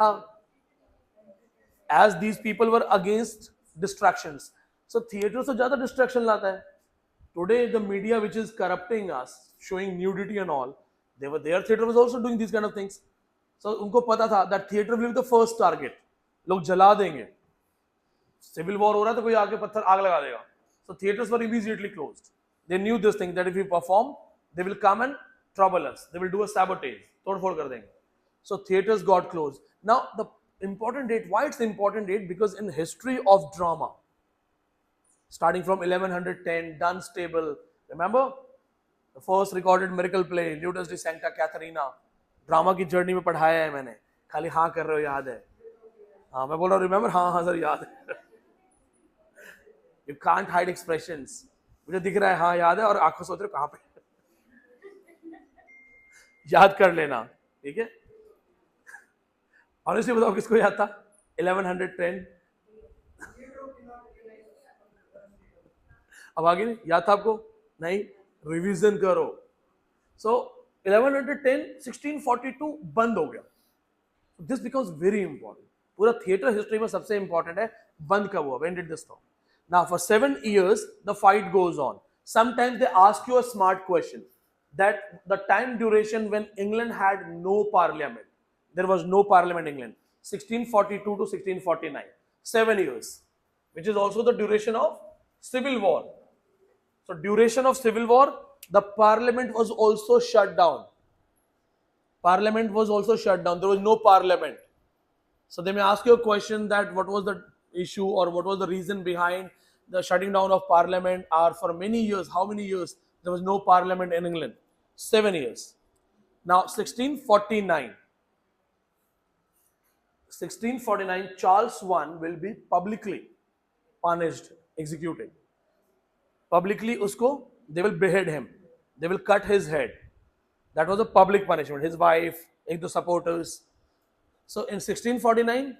हाँ, as these people were against distractions. So theaters से ज्यादा distraction लाता है. Today the media which is corrupting us, showing nudity and all, their theater was also doing these kind of things. So उनको पता था that theater will be the first target. लोग जला देंगे. Civil war हो रहा है तो कोई आके पत्थर आग लगा देगा. So theaters were immediately closed. They knew this thing that if we perform, they will come and trouble us. They will do a sabotage. तोड़-फोड़ कर देंगे. So theaters got closed. Now the important date. Why it's the important date? Because in history of drama, starting from 1110, Dunstable, remember the first recorded miracle play, Ludus de Sancta Catharina. Drama की journey में पढ़ाया है मैंने. खाली हाँ कर रहे हो, याद है? हाँ, मैं बोल रहा हूँ रिमेंबर. हाँ सर याद है. You can't hide expressions. मुझे दिख रहा है हाँ याद है, और आंखों सोच रहे हो कहाँ पे. याद कर लेना, ठीक है? ऑनेस्टली बताओ किसको याद था? 1110. अब आगे नहीं याद था आपको? नहीं, रिवीजन करो. सो 1110 1642 बंद हो गया. This becomes very important. पूरा थिएटर हिस्ट्री में सबसे इंपॉर्टेंट है बंद कब हुआ. When did this stop? Now for 7 years the fight goes on. Sometimes they ask you a smart question that the time duration when England had no parliament, there was no parliament in England, 1642 to 1649, 7 years, which is also the duration of civil war. So duration of civil war, the parliament was also shut down. Parliament was also shut down. There was no parliament. So they may ask you a question that what was the issue or what was the reason behind the shutting down of parliament, or for many years, how many years there was no parliament in England? 7 years. Now 1649, Charles I will be publicly punished, executed. Publicly usko, they will behead him. They will cut his head. That was a public punishment. His wife, the supporters. So in 1649,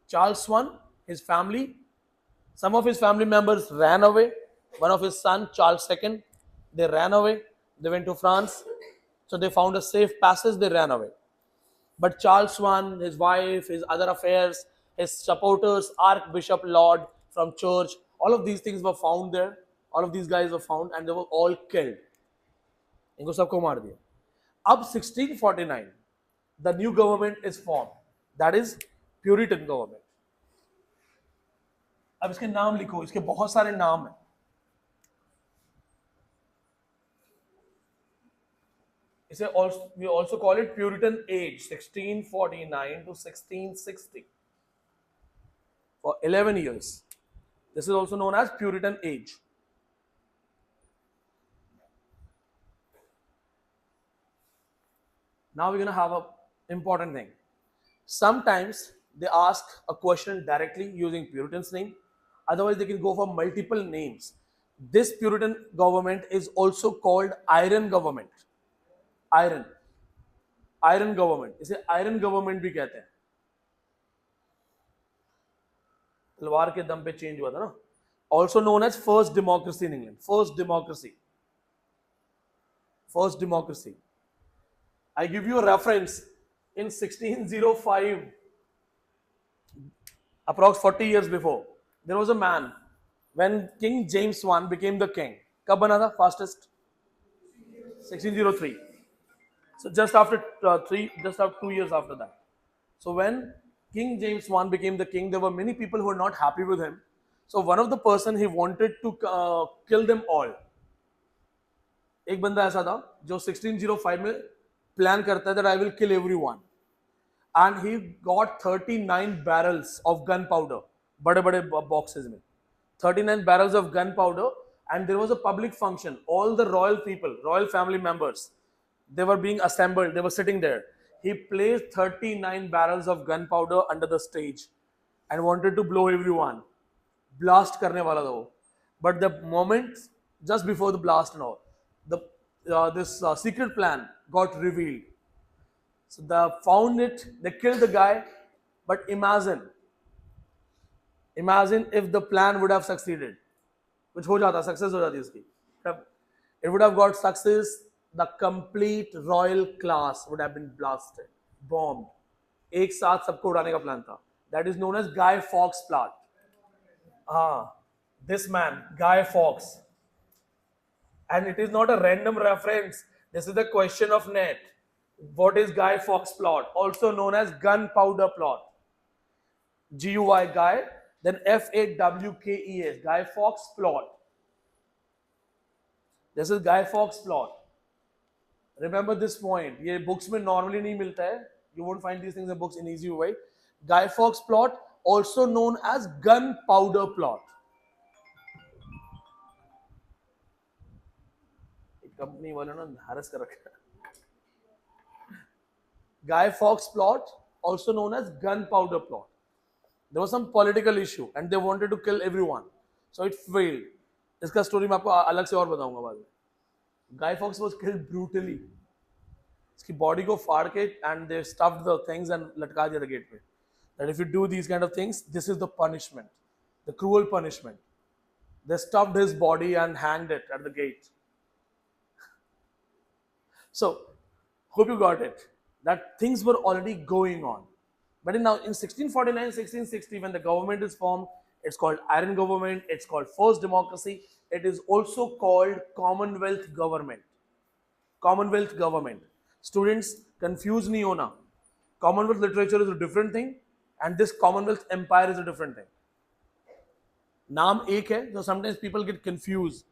Charles I, his family, some of his family members ran away. One of his son, Charles II, they ran away. They went to France. So they found a safe passage, they ran away. But Charles I, his wife, his other affairs, his supporters, Archbishop Laud from church, all of these things were found there. All of these guys were found and they were all killed. इनको सबको मार दिया. अब 1649, the new government is formed. That is Puritan government. अब इसके नाम लिखो, इसके बहुत सारे नाम हैं. इसे we also call it Puritan age, 1649 to 1660. For 11 years. This is also known as Puritan age. Now we're going to have an important thing. Sometimes they ask a question directly using Puritan's name. Otherwise, they can go for multiple names. This Puritan government is also called Iron government. Iron government. इसे Iron government भी कहते हैं. तलवार के दम पे change हुआ था ना. Also known as first democracy in England. First democracy. I give you a reference. In 1605, approx 40 years before, there was a man when King James I became the king. कब बना था fastest? 1603. So just after just after 2 years after that. So when King James I became the king, there were many people who were not happy with him. So one of the person he wanted to kill them all. एक बंदा ऐसा था जो 1605 में plan करता है that I will kill everyone. And he got 39 barrels of gunpowder, बड़े बड़े boxes में 39 barrels of gunpowder, and there was a public function. All the royal people, royal family members, they were being assembled, they were sitting there. He placed 39 barrels of gunpowder under the stage and wanted to blow everyone. Blast करने वाला था वो. But the moment just before the blast and all, this secret plan got revealed. So they found it, they killed the guy, but imagine if the plan would have succeeded, which हो जाता, success हो जाती इसकी. It would have got success, the complete royal class would have been blasted, bombed. एक साथ सबको उड़ाने का plan था. That is known as Guy Fawkes plot. This man, Guy Fawkes. And it is not a random reference. This is the question of net. What is Guy Fawkes plot? Also known as gunpowder plot. G-U-Y, Guy, then F-A-W-K-E-S, Guy Fawkes plot. This is Guy Fawkes plot. Remember this point. ये books में normally नहीं मिलता है. You won't find these things in books in easy way. Guy Fawkes plot, also known as gunpowder plot. Company वाले ना हरस कर रखा है. Guy Fawkes plot, also known as gunpowder plot. There was some political issue and they wanted to kill everyone, so it failed. इसका story मैं आपको अलग से और बताऊंगा बाद में. Guy Fawkes was killed brutally. इसकी बॉडी को फाड़ के and they stuffed the things and लटका दिया the gate पे. That if you do these kind of things, this is the punishment, the cruel punishment. They stuffed his body and hanged it at the gate. So, hope you got it, that things were already going on. But in 1649, 1660, when the government is formed, it's called Iron Government, it's called First Democracy, it is also called Commonwealth Government. Commonwealth Government. Students, confuse nahi hona. Commonwealth literature is a different thing, and this Commonwealth Empire is a different thing. Naam ek hai, so sometimes people get confused.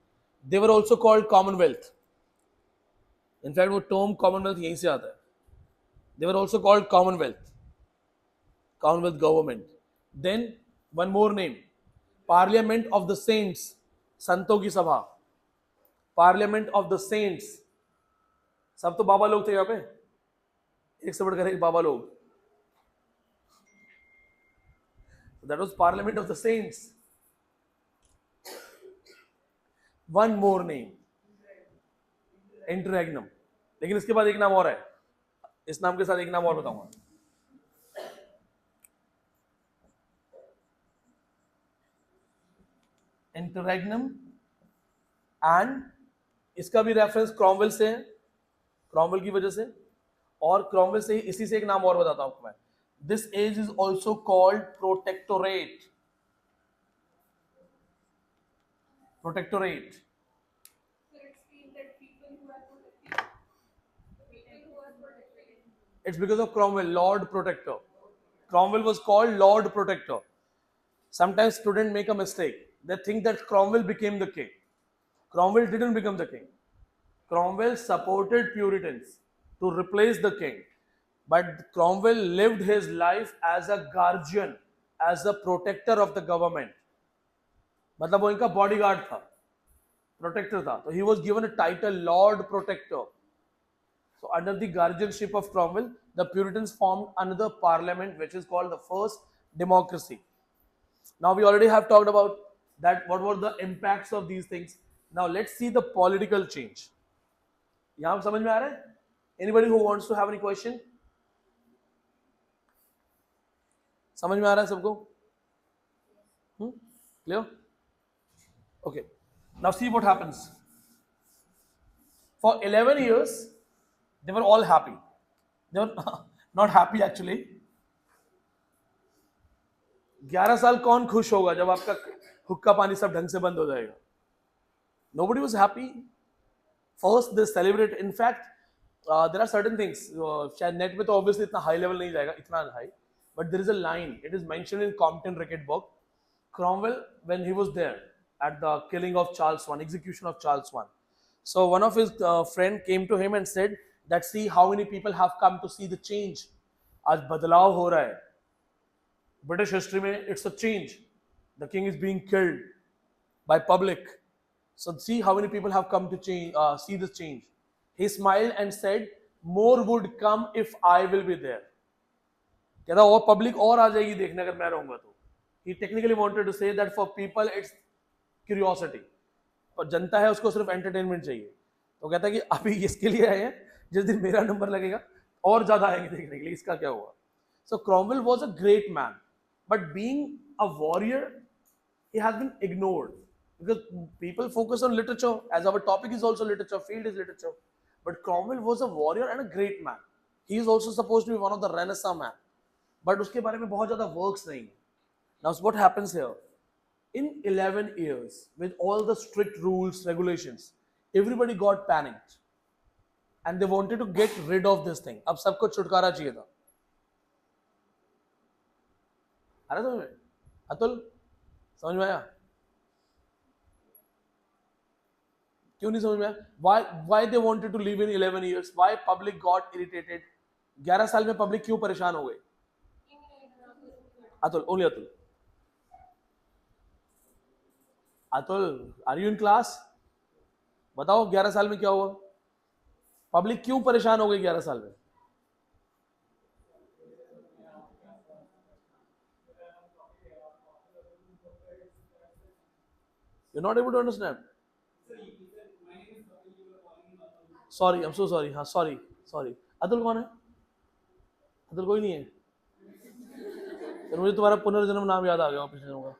They were also called Commonwealth. In fact, वो term Commonwealth यहीं से आता है. They were also called Commonwealth. Commonwealth government. Then one more name, Parliament of the Saints. संतों की सभा. Parliament of the Saints. सब तो बाबा लोग थे यहाँ पे. एक से बढ़कर एक बाबा लोग. That was Parliament of the Saints. One more name. Interregnum. लेकिन इसके बाद एक नाम और है. इस नाम के साथ एक नाम और बताऊंगा. इंटररेग्नम, एंड इसका भी रेफरेंस क्रॉमवेल से है, क्रॉमवेल की वजह से, और क्रॉमवेल से ही इसी से एक नाम और बताता हूं आपको मैं. This age is also called protectorate. Protectorate. It's because of Cromwell, Lord Protector. Cromwell was called Lord Protector. Sometimes students make a mistake. They think that Cromwell became the king. Cromwell didn't become the king. Cromwell supported Puritans to replace the king. But Cromwell lived his life as a guardian, as a protector of the government. मतलब वो इनका bodyguard था, protector था. So he was given a title Lord Protector. So under the guardianship of Cromwell, the Puritans formed another parliament which is called the First Democracy. Now we already have talked about that, what were the impacts of these things. Now let's see the political change. यहाँ समझ में आ रहा है? Anybody who wants to have any question? समझ में आ रहा है सबको? Clear? Okay. Now see what happens. For 11 years, they were all happy. They were not happy actually. 11 साल कौन खुश होगा जब आपका हुक्का पानी सब ढंग से बंद हो जाएगा? Nobody was happy. First they celebrate. In fact, there are certain things. शायद नेट पे तो obviously इतना high level नहीं जाएगा, इतना high. But there is a line. It is mentioned in Compton Rickett book. Cromwell, when he was there at the killing of Charles I, execution of Charles I. So one of his friend came to him and said that see how many people have come to see the change. आज बदलाव हो रहा है. British history में it's a change. The king is being killed by public. So see how many people have come to change, see this change. He smiled and said, more would come if I will be there. कहता और public और आ जाएगी देखने अगर मैं रहूंगा तो. He technically wanted to say that for people it's curiosity. पर जनता है उसको सिर्फ entertainment चाहिए. तो कहता है कि अभी इसके लिए आए हैं जिस दिन मेरा नंबर लगेगा और ज्यादा आएंगे देखने के लिए इसका क्या हुआ. So Cromwell was a great man, but being a warrior, he has been ignored. Because people focus on literature, as our topic is also literature, field is literature. But Cromwell was a warrior and a great man. He is also supposed to be one of the Renaissance man. But उसके बारे में बहुत ज़्यादा works नहीं. Now what happens here? In 11 years, with all the strict rules, regulations, everybody got panicked. And they wanted to get rid of this thing. अब सबको छुटकारा चाहिए था. आ रहा समझ में? अतुल समझ में आया? क्यों नहीं समझ में आया? Why they wanted to leave in 11 years? Why public got irritated? 11 साल में public क्यों परेशान हो गए? Atul, only Atul. Atul, are you in class? बताओ 11 साल में क्या हुआ? पब्लिक क्यों परेशान हो गई 11 साल में? You're not able to understand. Sorry, I'm so sorry. हाँ, sorry. अतुल कौन है? अतुल कोई नहीं है. फिर मुझे तुम्हारा पुनर्जन्म नाम याद आ गया पिछले जन्म का.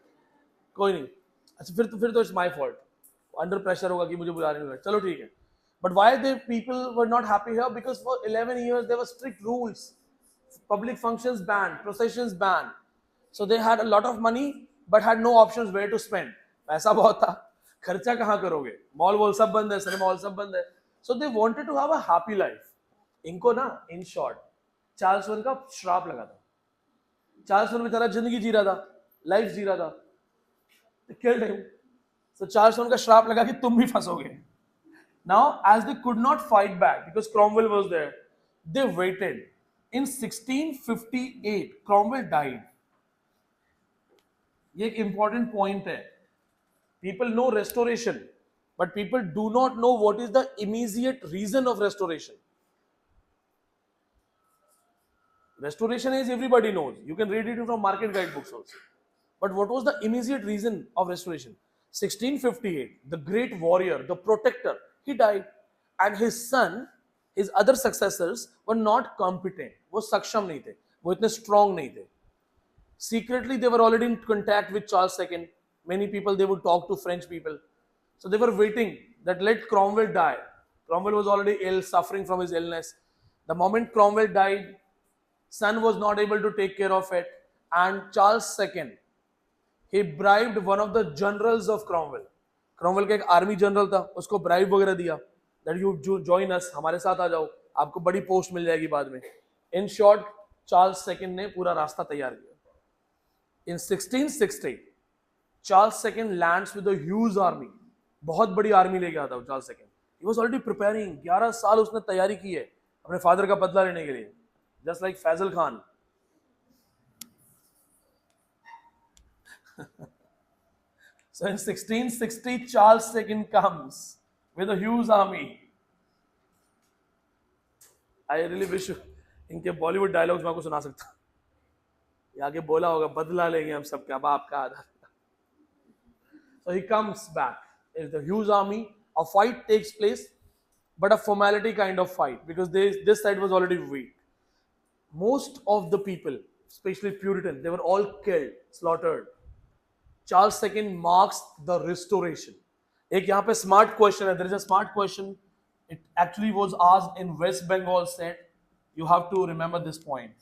कोई नहीं. अच्छा फिर तो it's my fault. Under pressure होगा कि मुझे बुला नहीं लगा. चलो ठीक है. But why the people were not happy here? Because for 11 years there were strict rules. Public functions banned, processions banned. So they had a lot of money but had no options where to spend. पैसा बहुत था, खर्चा कहाँ करोगे? Mall wall सब बंद है, cinema hall सब बंद है. So they wanted to have a happy life. इनको ना, in short, चार्ल्स वन का श्राप लगा था. चार्ल्स वन बेचारा जिंदगी जी रहा था, लाइफ जी रहा था. They killed him. So Charles one का श्राप लगा कि तुम भी फंसोगे. Now, as they could not fight back because Cromwell was there, they waited. In 1658, Cromwell died. ये एक important point है. People know restoration, but people do not know what is the immediate reason of restoration. Restoration is everybody knows. You can read it from market guidebooks also. But what was the immediate reason of restoration? 1658, the great warrior, the protector, he died, and his son, his other successors were not competent. वो सक्षम नहीं थे, वो इतने strong नहीं थे. Secretly, they were already in contact with Charles II. Many people, they would talk to French people. So they were waiting that let Cromwell die. Cromwell was already ill, suffering from his illness. The moment Cromwell died, son was not able to take care of it, and Charles II, he bribed one of the generals of Cromwell. Cromwell का एक army general था, उसको bribe वगैरह दिया that you join us, हमारे साथ आ जाओ, आपको बड़ी पोस्ट मिल जाएगी बाद में. In short, Charles II ने पूरा रास्ता तैयार किया. In 1660, Charles II lands with a huge army. बहुत बड़ी आर्मी लेके आता है Charles II. He was already preparing. 11 साल उसने तैयारी की है अपने फादर का बदला लेने के लिए. Just like Faisal Khan. So in 1660, Charles II comes with a huge army. I really wish इनके बॉलीवुड डायलॉग्स मैं आपको सुना सकता. ये आगे बोला होगा बदला लेंगे हम सबका बाप का आधा. So he comes back. It's a huge army. A fight takes place, but a formality kind of fight because this side was already weak. Most of the people, especially Puritans, they were all killed, slaughtered. Charles II marks the restoration. एक यहाँ पे smart question है. There is a smart question. It actually was asked in West Bengal. Said, You have to remember this point.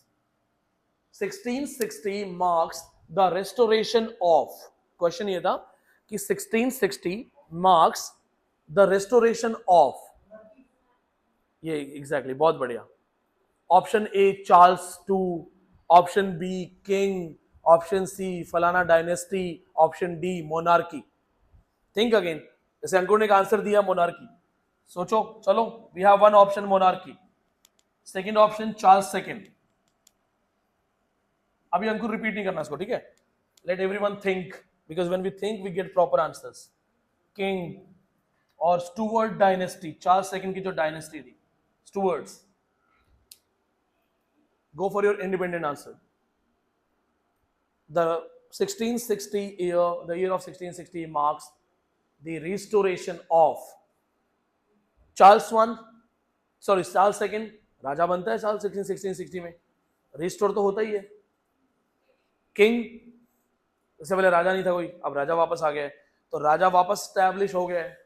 1660 marks the restoration of. Question ये था कि 1660 marks the restoration of. ये exactly, बहुत बढ़िया. Option A Charles II, Option B King, Option C फलाना dynasty, Option D monarchy. Think again. जैसे अंकुर ने एक आंसर दिया monarchy. सोचो, चलो, we have one option monarchy. Second option Charles II. अभी अंकुर रिपीट नहीं करना इसको, ठीक है? Let everyone think, because when we think we get proper answers. King और Stuart dynasty, Charles II की जो डायनेस्टी थी, Stuarts. Go for your independent answer. The 1660 year, the year of 1660 marks the restoration of Charles II, राजा बनता है साल 1660 में, restore तो होता ही है. किंग, इससे पहले राजा नहीं था कोई, अब राजा वापस आ गया है, तो राजा वापस स्टैब्लिश हो गया है.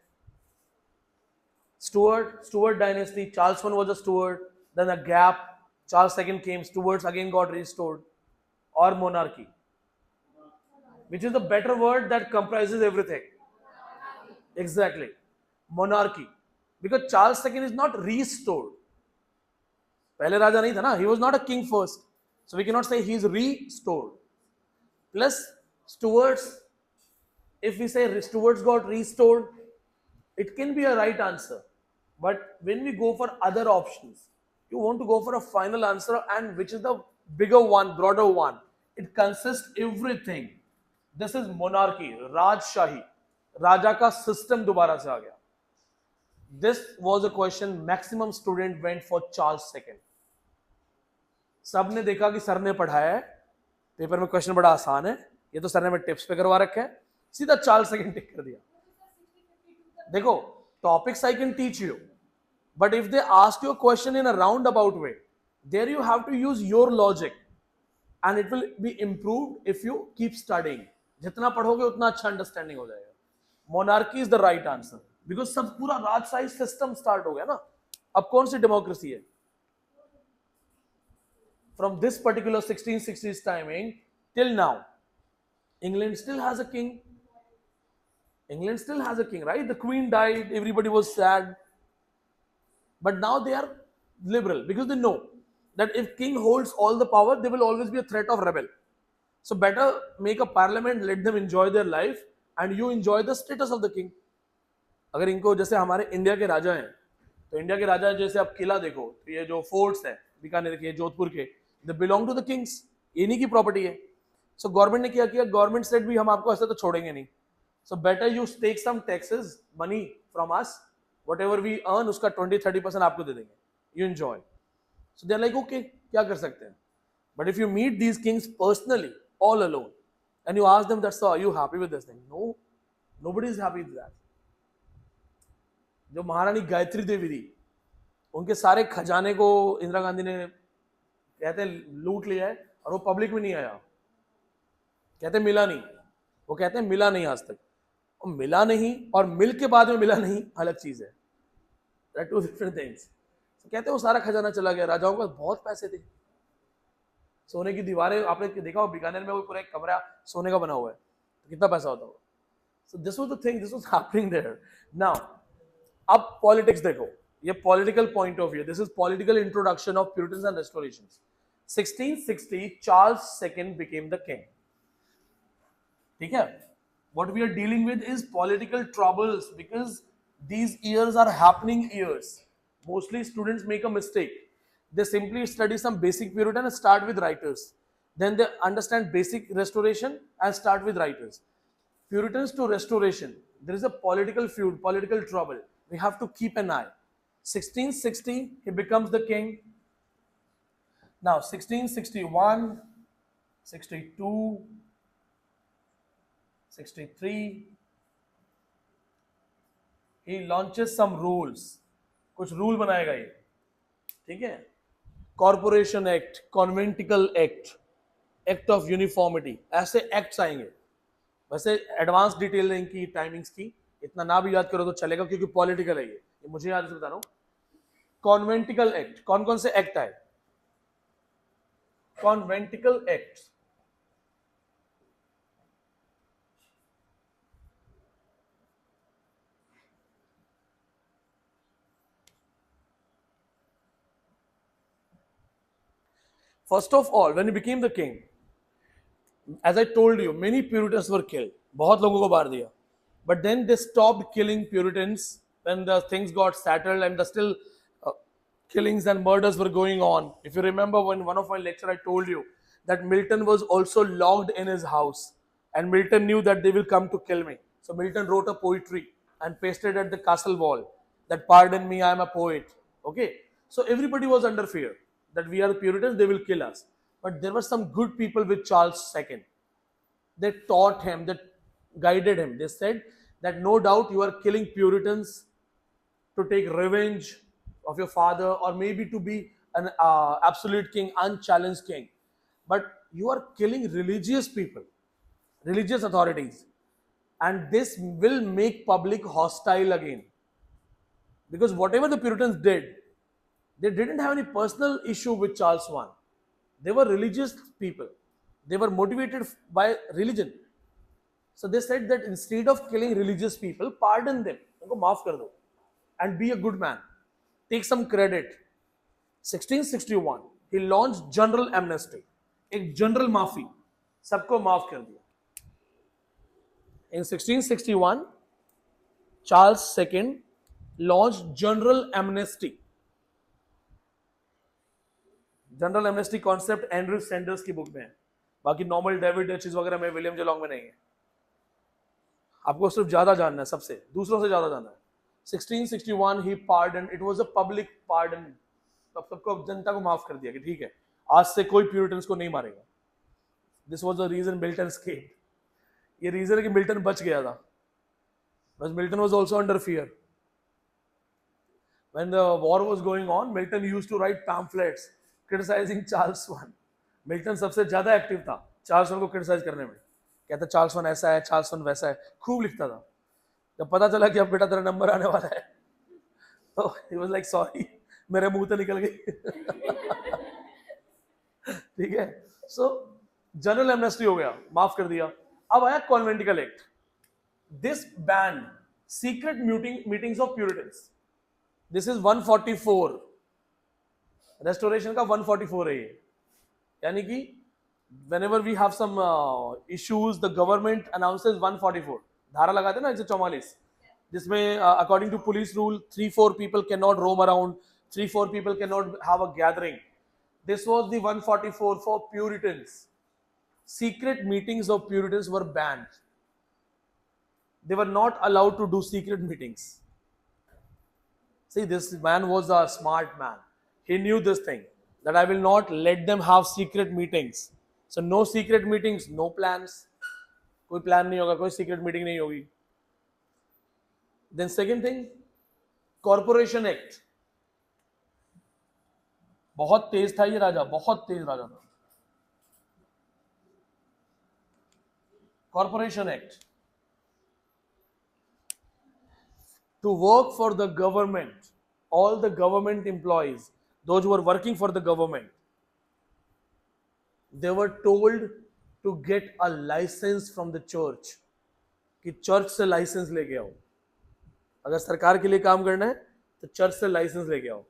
Stuart dynasty, Charles I was a Stuart, then a gap, Charles II came, Stuarts again got restored. Or monarchy, which is the better word that comprises everything? Exactly, monarchy, because Charles II is not restored. पहले राजा नहीं था ना, he was not a king first, so we cannot say he is restored. Plus Stuarts, if we say Stuarts got restored, it can be a right answer, but when we go for other options, you want to go for a final answer, and which is the bigger one, broader one. It consists everything. This is monarchy, Rajshahi, राजा का system दोबारा से आ गया. This was a question maximum student went for Charles II. सबने देखा कि sir ने पढ़ाया है, पेपर में क्वेश्चन बड़ा आसान है, ये तो सर ने टिप्स पे करवा रखा है, सीधा चार्ल्स II टिक कर दिया. देखो, topics I can teach you, but if they ask you a question in a roundabout way, there you have to use your logic, and it will be improved if you keep studying. जितना पढ़ोगे उतना अच्छा understanding हो जाएगा. Monarchy is the right answer, because सब पूरा राजशाही system start हो गया ना. अब कौन सी डेमोक्रेसी है? From this particular 1660s timing till now, England still has a king. England still has a king, right? The queen died, everybody was sad. But now they are liberal because they know that if king holds all the power, there will always be a threat of rebel. So better make a parliament, let them enjoy their life, and you enjoy the status of the king. अगर इनको जैसे हमारे India के राजा हैं, तो India के राजा जैसे आप किला देखो, तो ये जो फोर्ट्स हैं बीकानेर के, जोधपुर के, they belong to the kings. ये इन्हीं की प्रॉपर्टी है. So गवर्नमेंट ने क्या किया? गवर्नमेंट सेड भी हम आपको ऐसे तो छोड़ेंगे नहीं. So better you take some taxes, money from us, whatever we earn उसका 20-30% आपको दे देंगे. You enjoy. So they're like, okay, क्या कर सकते हैं? But if you meet these kings personally, all alone, and you ask them that, so are you happy with this thing? No, nobody is happy with that. जो महारानी गायत्री देवी थी, उनके सारे खजाने को इंदिरा गांधी ने कहते हैं लूट लिया है, और वो पब्लिक में नहीं आया. कहते मिला नहीं, वो कहते हैं मिला नहीं आज तक. और मिला नहीं और मिल के बाद में मिला नहीं अलग चीज है. Two different things. कहते हैं वो सारा खजाना चला गया. राजाओं के पास बहुत पैसे थे, सोने की दीवारें आपने देखा हो बीकानेर में, वो पूरा एक कमरा सोने का बना हुआ है, तो कितना पैसा होता होगा. So this was the thing, this was happening there. Now अब पॉलिटिक्स देखो, ये political point of view. This is political introduction of Puritans and restorations. 1660 Charles II became the king. ठीक है? What we are dealing with is political troubles, because these years are happening years. Mostly students make a mistake. They simply study some basic Puritan and start with writers. Then they understand basic restoration and start with writers. Puritans to restoration, there is a political feud, political trouble. We have to keep an eye. 1660, he becomes the king. Now 1661, 62, 63, he launches some rules. कुछ rule बनाएगा ये, ठीक है? Corporation act, conventicle act, act of uniformity, ऐसे acts आएंगे. वैसे advance detail इनकी timings की इतना ना भी याद करो तो चलेगा, क्योंकि पॉलिटिकल है ये मुझे याद से बता रहा हूँ. कॉन्वेंटिकल एक्ट, कौन कौन से एक्ट आए? conventicle act. First of all, when he became the king, as I told you, many Puritans were killed. बहुत लोगों को मार दिया. But then they stopped killing Puritans when the things got settled and the still killings and murders were going on. If you remember, when one of my lecture I told you that Milton was also locked in his house, and Milton knew that they will come to kill me. So Milton wrote a poetry and pasted at the castle wall that pardon me, I am a poet. Okay, so everybody was under fear that we are the Puritans, they will kill us. But there were some good people with Charles II. They taught him, they guided him. They said that no doubt you are killing Puritans to take revenge of your father, or maybe to be an absolute king, unchallenged king. But you are killing religious people, religious authorities, and this will make public hostile again. Because whatever the Puritans did, they didn't have any personal issue with Charles I. They were religious people. They were motivated by religion. So they said that instead of killing religious people, pardon them. उनको माफ कर दो. And be a good man. Take some credit. 1661, he launched general amnesty. एक general माफी. सबको माफ कर दिया. In 1661, Charles II launched general amnesty. General amnesty concept Andrew Sanders की बुक में है. बाकी नॉर्मल डेविड चीज वगैरह में विलियम जेलोंग में नहीं है. आपको सिर्फ ज्यादा जानना है, सबसे दूसरों से ज्यादा जानना है. 1661 he pardon, it was a public pardon. तब सबको जनता को माफ कर दिया कि ठीक है, आज से कोई प्यूरिटन्स को नहीं मारेगा. This was the reason Milton escaped. ये रीजन है कि मिल्टन बच गया था. बस Milton was also under fear. When the war was going on, Milton used to write pamphlets criticizing Charles I. Milton सबसे ज्यादा एक्टिव था चार्ल्स I को क्रिटिसाइज करने में. कहता चार्ल्स I ऐसा है, चार्ल्स I वैसा है, खूब लिखता था. जब पता चला कि अब बेटा तेरा नंबर आने वाला है, तो he was like sorry, मेरे मुंह से निकल गई. ठीक है. सो जनरल एमनेस्टी हो गया, माफ कर दिया. अब आया conventicle act. This ban secret meetings of Puritans. This is 144. Restoration का 144 है ये. यानी कि whenever we have some issues, the government announces 144. धारा लगाते ना 144, जिसमें according to police rule 3-4 people cannot roam around, 3-4 people cannot have a gathering. This was the 144 for Puritans. Secret meetings of Puritans were banned. They were not allowed to do secret meetings. See, this man was a smart man. He knew this thing, that I will not let them have secret meetings. So no secret meetings, no plans. कोई plan नहीं होगा, कोई secret meeting नहीं होगी. Then second thing, Corporation Act. बहुत तेज था ये राजा, बहुत तेज राजा था. Corporation Act. To work for the government, all the government employees, those who were working for the government, they were told to get a license from the church. कि church से licence लेके आओ. अगर सरकार के लिए काम करना है तो चर्च से लाइसेंस लेके आओ.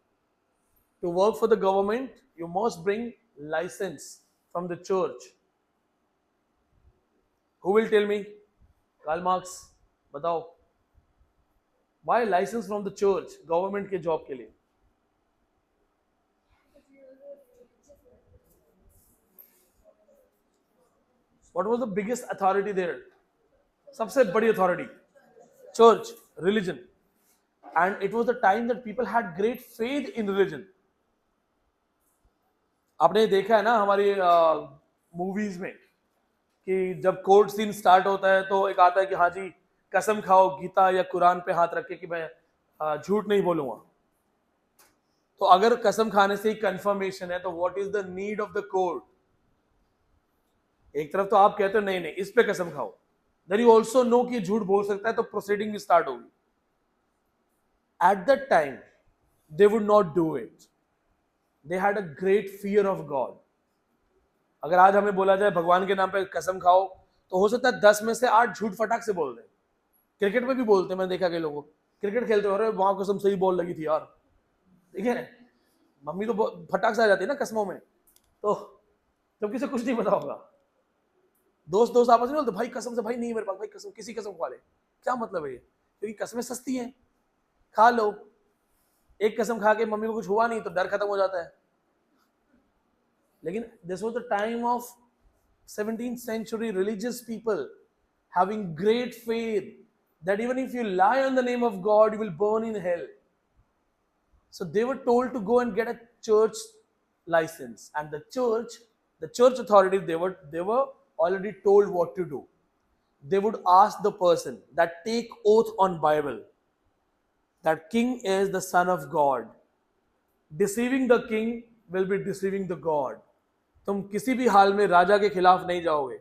To work for the government, you must bring license from the church. Who will tell me? Karl Marx. बताओ. Why license from the church? Government के जॉब के लिए. What was the biggest authority there? सबसे बड़ी authority, church, religion. And it was the time that people had great faith in religion. आपने देखा है ना हमारी मूवीज में कि जब कोर्ट सीन स्टार्ट होता है तो एक आता है कि हाँ जी कसम खाओ गीता या कुरान पे हाथ रख के कि मैं झूठ नहीं बोलूंगा. तो अगर कसम खाने से ही कंफर्मेशन है तो what is the need of the court? एक तरफ तो आप कहते हो नहीं नहीं इस पे कसम खाओ, देन यू ऑल्सो नो कि झूठ बोल सकता है, तो प्रोसीडिंग भी स्टार्ट होगी. At that time they would not do it. They had a great fear of God. अगर आज हमें बोला जाए भगवान के नाम पे कसम खाओ, तो हो सकता है 10 में से 8 झूठ फटाक से बोल रहे। क्रिकेट में भी बोलते हैं, मैंने देखा कई लोगों, क्रिकेट खेलते हो रहे वहां कसम सही बॉल लगी थी यार, ठीक है, मम्मी तो फटाक से आ जाती है ना कसमों में, तो जब किसी कुछ नहीं पता होगा, दोस्त दोस्त आपस में बोलते भाई कसम से, भाई नहीं मेरे पास, भाई कसम, किसी कसम खा ले, क्या मतलब है ये, क्योंकि कसमें सस्ती हैं, खा लो। एक कसम खा के मम्मी को कुछ हुआ नहीं तो डर खत्म हो जाता है। लेकिन this was the time of 17th century religious people having great faith that even if you lie on the name of God, you will burn in hell. So they were told to go and get a church license, and the church authorities, they were already told what to do. They would ask the person that take oath on Bible that king is the son of God. Deceiving the king will be deceiving the God. तुम किसी भी हाल में राजा के खिलाफ नहीं जाओगे।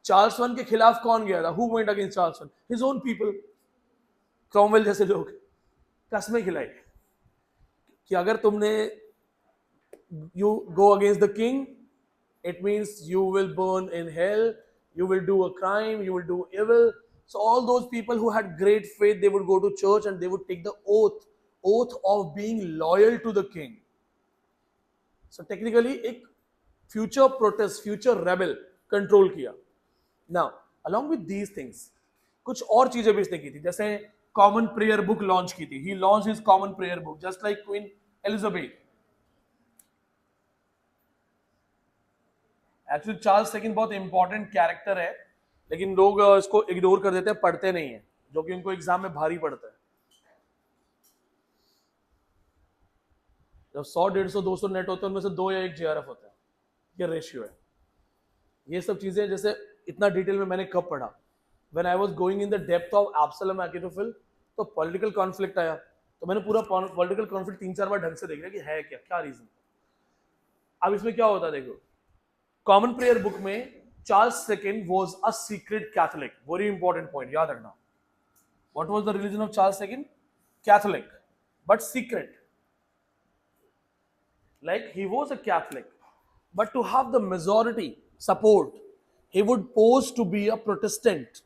Charles one के खिलाफ कौन गया था? Who went against Charles I? His own people. Cromwell जैसे लोग कसमें खिलाई कि अगर तुमने you go against the king, it means you will burn in hell, you will do a crime, you will do evil. So all those people who had great faith, they would go to church and they would take the oath of being loyal to the king. So technically एक future protest, future rebel control किया. Now along with these things, कुछ और चीजें भी इसने की थी, जैसे कॉमन प्रेयर बुक लॉन्च की थी. He launch his common prayer book just like queen Elizabeth. Actually Charles second बहुत इंपॉर्टेंट कैरेक्टर है, लेकिन लोग इसको इग्नोर कर देते हैं, पढ़ते नहीं है, जो कि उनको एग्जाम में भारी पड़ता है. जब 100, 150, 200 नेट होते हैं, उनमें से 2 या 1 जेआरएफ होता है. ये रेशियो है. ये सब चीजें जैसे इतना डिटेल में मैंने कब पढ़ा, when I was going in the depth of Absalom Achitophel, तो पॉलिटिकल कॉन्फ्लिक्ट आया, तो मैंने पूरा पॉलिटिकल कॉन्फ्लिक्ट 3-4 बार ढंग से देख लिया कि है क्या रीजन. अब इसमें क्या होता है देखो, कॉमन प्रेयर बुक में Charles second was a secret Catholic. Very important point याद रखना. What was the religion of Charles second? Catholic, but secret. Like he was a Catholic, but to have the majority support, he would pose to be a Protestant.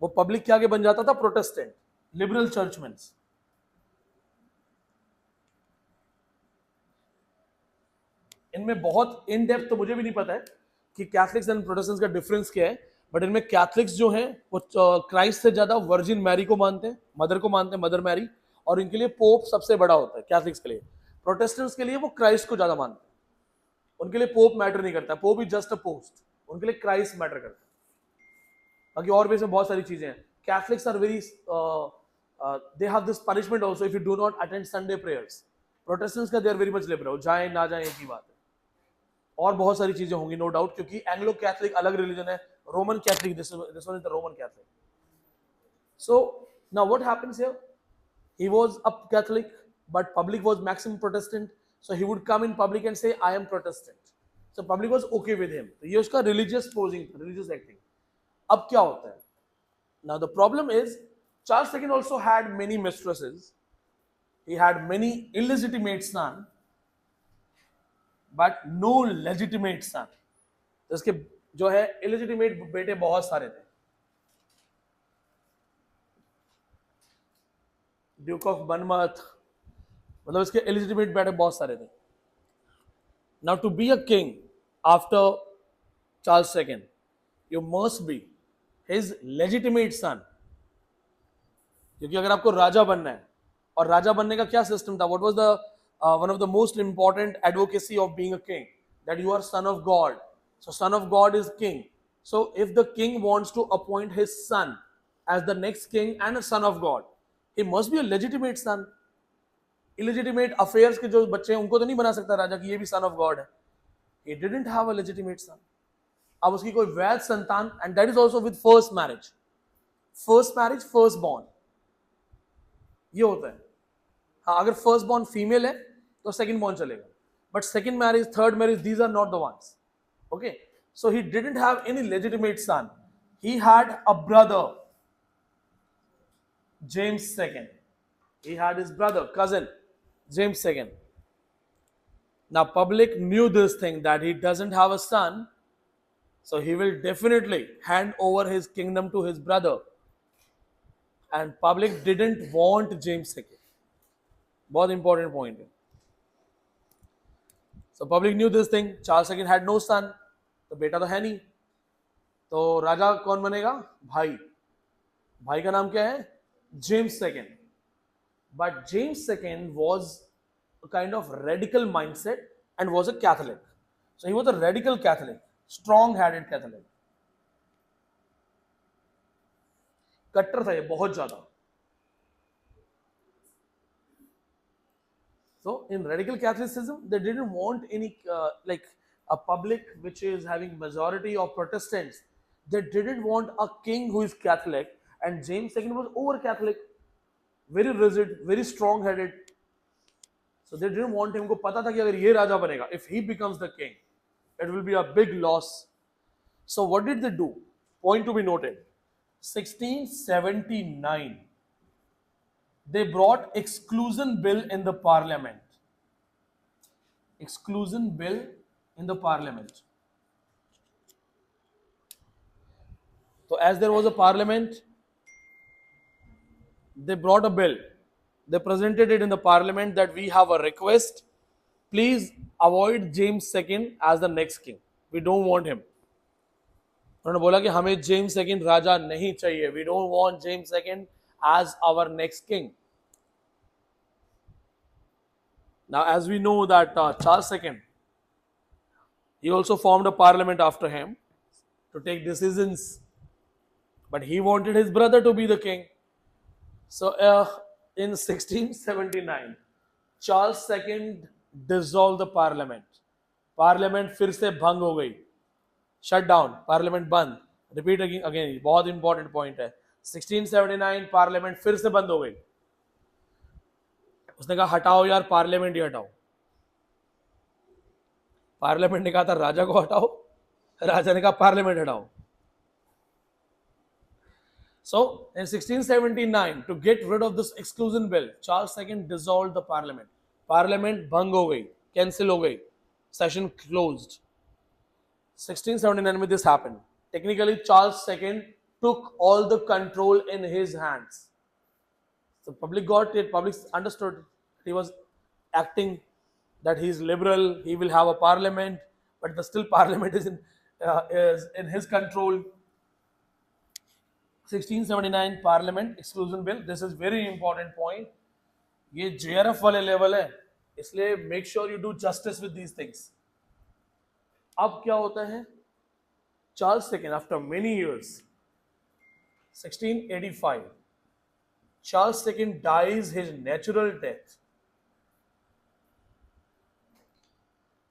वो public के आगे बन जाता था Protestant, liberal churchman. इनमें बहुत in depth तो मुझे भी नहीं पता है कि कैथलिक्स एंड प्रोटेस्टेंट्स का डिफरेंस क्या है, बट इनमें कैथलिक्स जो हैं वो क्राइस्ट से ज्यादा वर्जिन मैरी को मानते हैं, मदर को मानते हैं, मदर मैरी, और इनके लिए पोप सबसे बड़ा होता है कैथलिक्स के लिए. प्रोटेस्टेंट्स के लिए वो क्राइस्ट को ज्यादा मानते हैं, उनके लिए पोप मैटर नहीं करता, pope is just a post, उनके लिए क्राइस्ट मैटर करता है. बाकी और भी इसमें बहुत सारी चीजें हैं. Catholics are very they have this punishment also if you do not attend Sunday prayers. Protestants का they are very much liberal, जाए ना जाए एक ही बात है. और बहुत सारी चीजें होंगी नो डाउट, क्योंकि एंग्लो कैथलिक अलग रिलीजन है, Roman Catholic, this one is the Roman Catholic. So now what happens here, he was a Catholic but public was maximum Protestant, so he would come in public and say I am Protestant. So public was okay with him. तो ये उसका religious posing, religious acting. अब क्या होता है? Now the problem is Charles II also had many mistresses. He had many illegitimate sons, but no legitimate son. तो इसके जो है illegitimate बेटे बहुत सारे थे. Duke of Monmouth, मतलब इसके एलिजिटिमेट बेटे बहुत सारे थे. Now to be a king after Charles second, you must be his legitimate son. क्योंकि अगर आपको राजा बनना है, और राजा बनने का क्या सिस्टम था, what was the one of the most important advocacy of being a king, that you are son of God. So son of God is king. So if the king wants to appoint his son as the next king and a son of God, he must be a legitimate son. Illegitimate affairs के जो बच्चे हैं उनको तो नहीं बना सकता राजा कि ये भी सन ऑफ गॉड है. He didn't have a legitimate son. अब उसकी कोई वैध संतान, and that is also with first marriage. First marriage, first born, ये होता है. हाँ, अगर फर्स्ट बॉर्न फीमेल है तो सेकंड बॉर्न चलेगा, but second marriage, third marriage, these are not the ones. Okay, so he didn't have any legitimate son. He had a brother, James II. He had his brother, cousin, James II. Now public knew this thing that he doesn't have a son, so he will definitely hand over his kingdom to his brother. And public didn't want James II. बहुत important point है. So public knew this thing. Charles II had no son, तो बेटा तो है नहीं, तो राजा कौन बनेगा? भाई. भाई का नाम क्या है? James II. But James II was a kind of radical mindset and was a Catholic. So he was a radical Catholic, strong-headed Catholic. कट्टर था ये बहुत ज्यादा. So in radical Catholicism, they didn't want any like a public which is having majority of Protestants. They didn't want a king who is Catholic, and James II was over Catholic, very rigid, very strong-headed. So they didn't want him. को पता था कि अगर ये राजा बनेगा, if he becomes the king, it will be a big loss. So what did they do? Point to be noted. 1679. They brought Exclusion Bill in the Parliament. Exclusion Bill in the Parliament. So as there was a Parliament, they brought a bill. They presented it in the Parliament that we have a request. Please avoid James II as the next king. We don't want him. उन्होंने बोला कि हमें James II राजा नहीं चाहिए. We don't want James II as our next king. Now, as we know that Charles II, he also formed a parliament after him to take decisions, but he wanted his brother to be the king. So, in 1679, Charles II dissolved the parliament. Parliament फिर से भंग हो गई. Shut down. Parliament बंद. Repeat again. बहुत important point है. 1679 parliament फिर से बंद हो गई. उसने कहा हटाओ यार, पार्लियामेंट ही हटाओ. पार्लियामेंट ने कहा था राजा को हटाओ, राजा ने कहा पार्लियामेंट हटाओ. So in 1679, to get rid of this exclusion bill, Charles II dissolved the parliament. Parliament भंग हो गई, cancel हो गई, session closed. 1679 में this happened. Technically, Charles II took all the control in his hands. The public got it, public understood. He was acting that he is liberal, he will have a parliament, but the still parliament is in his control. 1679 parliament exclusion bill. This is very important point. ये JRF वाले level है, इसलिए make sure you do justice with these things. अब क्या होता है? Charles II, after many years, 1685, Charles II dies his natural death.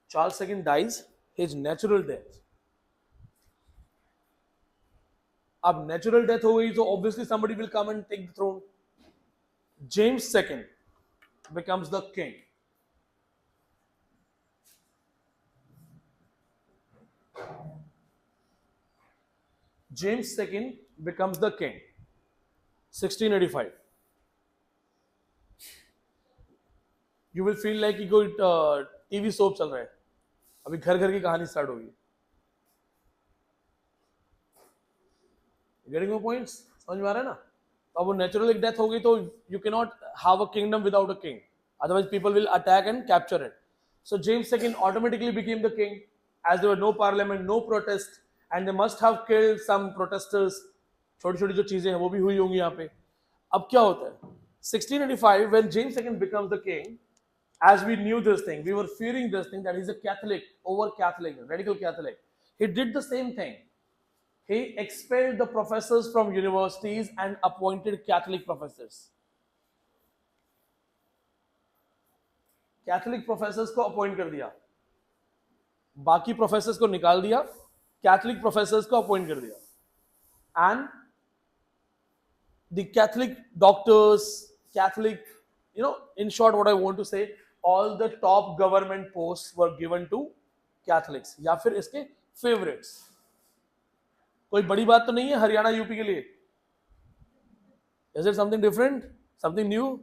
Charles II dies his natural death. अब natural death हो गई तो obviously somebody will come and take the throne. James II becomes the king. James II becomes the king. 1685. You will feel like कि कोई TV soap चल रहा है. अभी घर घर की कहानी स्टार्ट होगी. Getting my points? समझ में आ रहा है ना? तो अब वो नेचुरल एक डेथ हो गई तो you cannot have a kingdom without a king. Otherwise people will attack and capture it. So James II automatically became the king, as there were no parliament, no protest, and they must have killed some protesters. छोटी छोटी जो चीजें हैं वो भी हुई होंगी यहाँ पे. अब क्या होता है? 1685 when James II becomes the king, as we knew this thing, we were fearing this thing that he's a Catholic, over Catholic, radical Catholic. He did the same thing. He expelled the professors from universities and appointed Catholic professors. Catholic professors को appoint कर दिया. बाकी professors को निकाल दिया. Catholic professors को appoint कर दिया. And the Catholic doctors, Catholic, in short, what I want to say, all the top government posts were given to Catholics या फिर इसके favorites. कोई बड़ी बात तो नहीं है हरियाणा यूपी के लिए. Is it something different? Something new?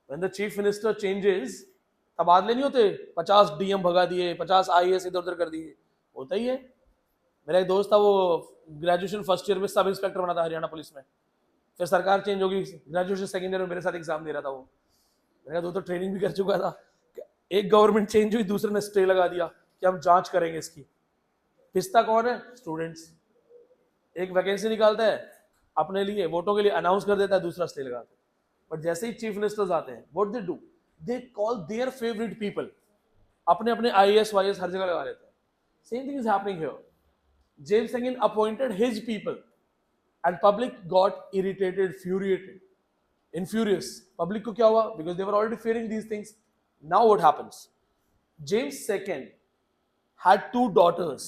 When the chief minister changes, तबादले नहीं होते, 50 डीएम भगा दिए, 50 आईएएस इधर उधर कर दिए, होता ही है। मेरा एक दोस्त था, वो ग्रेजुएशन फर्स्ट ईयर में सब इंस्पेक्टर बना था हरियाणा पुलिस में, फिर सरकार चेंज होगी, ग्रेजुएशन सेकंड ईयर में मेरे साथ एग्जाम दे रहा था वो। मेरा दोस्त तो ट्रेनिंग भी कर चुका था, एक गवर्नमेंट चेंज हुई, दूसरे ने स्टे लगा दिया कि हम जांच करेंगे इसकी। पिसता कौन है? स्टूडेंट्स। एक वैकेंसी निकालता है अपने लिए, वोटों के लिए अनाउंस कर देता है, दूसरा स्टे लगाता है। बट जैसे ही चीफ मिनिस्टर्स आते हैं, what they do, they call their favourite people, अपने अपने आईएएस वाईएएस हर जगह लगा लेते हैं। Same thing is happening here. James second appointed his people and public got irritated, furiated, infurious. Public को क्या हुआ? Because they were already fearing these things. Now what happens? James II had two daughters,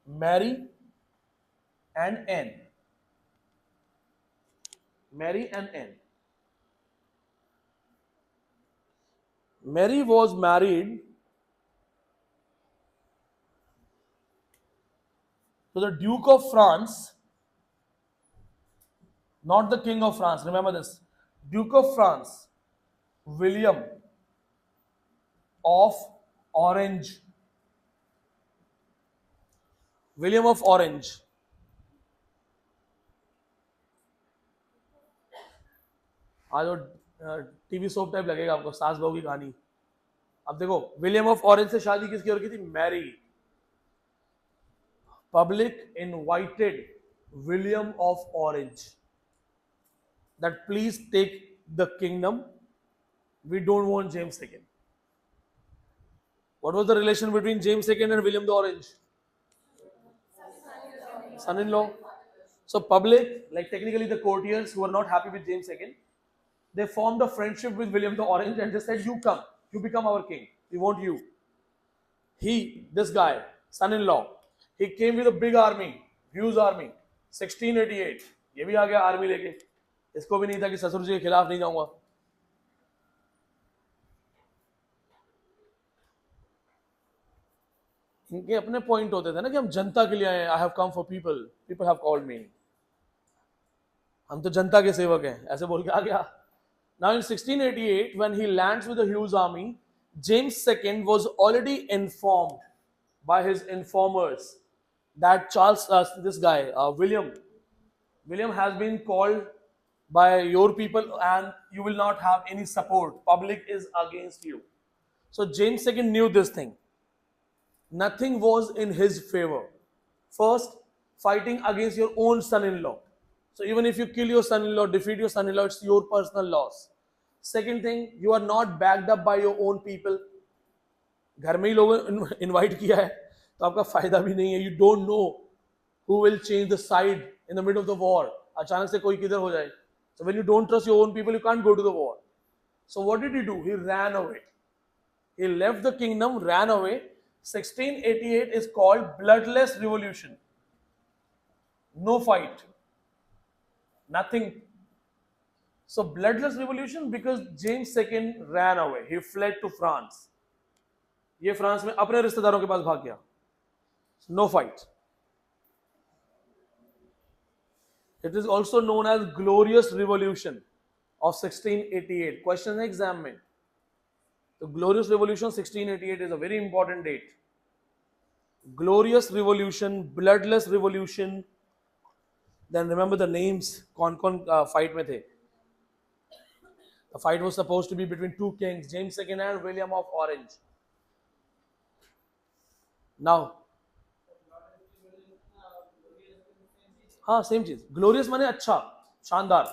Mary and Anne. Mary and Anne. Mary was married to the Duke of France, not the King of France. Remember this. Duke of France, William of Orange. William of Orange. आज वो TV soap type लगेगा आपको, सास बहू की कहानी। अब देखो, विलियम ऑफ ऑरेंज से शादी किसकी और की थी? Mary. Public invited William of Orange that please take the kingdom, we don't want James II. What was the relation between James II and William the Orange? Son-in-law. So public, like technically the courtiers who were not happy with James II, they formed a friendship with William the Orange and just said, you come, you become our king, we want you. This guy, son-in-law, he came with a big army, huge army, 1688, ये भी आ गया army लेके। इसको भी नहीं था कि ससुर जी के खिलाफ नहीं जाऊंगा। इनके अपने पॉइंट होते थे ना कि हम जनता के लिए आए, I have come for people, people have called me, हम तो जनता के सेवक हैं, ऐसे बोल के आ गया। Now in 1688 when he lands with a huge army, James II was already informed by his informers that Charles, this guy William has been called by your people and you will not have any support, public is against you. So James II knew this thing. Nothing was in his favor. First, fighting against your own son-in-law. So even if you kill your son-in-law, defeat your son-in-law, it's your personal loss. Second thing, you are not backed up by your own people. घर में ही लोगों invite किया है तो आपका फायदा भी नहीं है। You don't know who will change the side in the middle of the war. अचानक से कोई किधर हो जाए। So when you don't trust your own people, you can't go to the war. So what did he do? He ran away. He left the kingdom, ran away. 1688 is called bloodless revolution. No fight. Nothing. So bloodless revolution because James II ran away. He fled to France. ये France में अपने रिश्तेदारों के पास भाग गया। No fight. It is also known as Glorious Revolution of 1688. Question exam में तो Glorious Revolution 1688 is a very important date. Glorious Revolution, Bloodless Revolution. Then remember the names. कौन fight में थे? The fight was supposed to be between two kings, James II and William of Orange. Now, हाँ same चीज, glorious माने अच्छा, शानदार।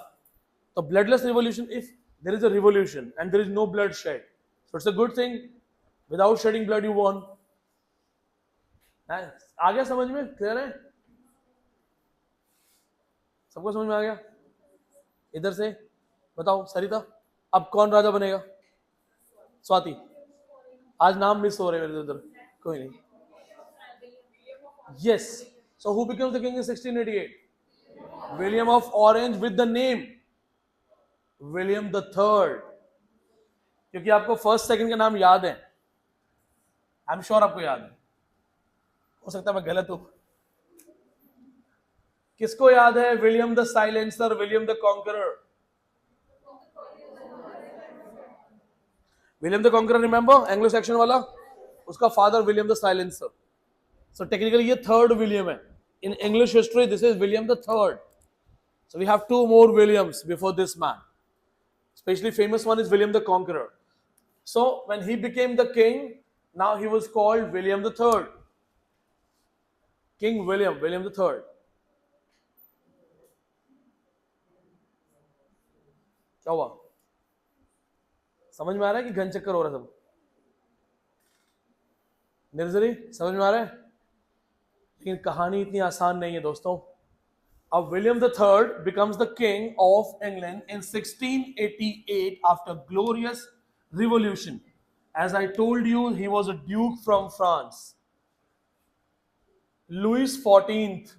तो bloodless revolution, if there is a revolution and there is no bloodshed, so it's a good thing. Without shedding blood you won. आ गया समझ में? क्लियर है? सबको समझ में आ गया? इधर से बताओ सरिता, अब कौन राजा बनेगा? स्वाति। आज नाम मिस हो रहे मेरे उधर, कोई नहीं। Yes. So who becomes the king in 1688? William of Orange with the name William the Third. क्योंकि आपको फर्स्ट सेकंड का नाम याद है, आई एम श्योर आपको याद है, हो सकता है मैं गलत हूं। किसको याद है? William the silencer, William the conqueror. William the conqueror, remember Anglo Saxon वाला, उसका father William the silencer. So technically ये थर्ड विलियम है. In English history this is William the third. So we have two more Williams before this man. Especially famous one is William the Conqueror. So when he became the king, now he was called William the Third. King William, William the Third. क्या हुआ? समझ में आ रहा है कि घन चक्कर हो रहा है सब? निर्जरी समझ में आ रहा है? लेकिन कहानी इतनी आसान नहीं है दोस्तों. William III becomes the king of England in 1688 after glorious revolution. As I told you, he was a duke from France. Louis XIV.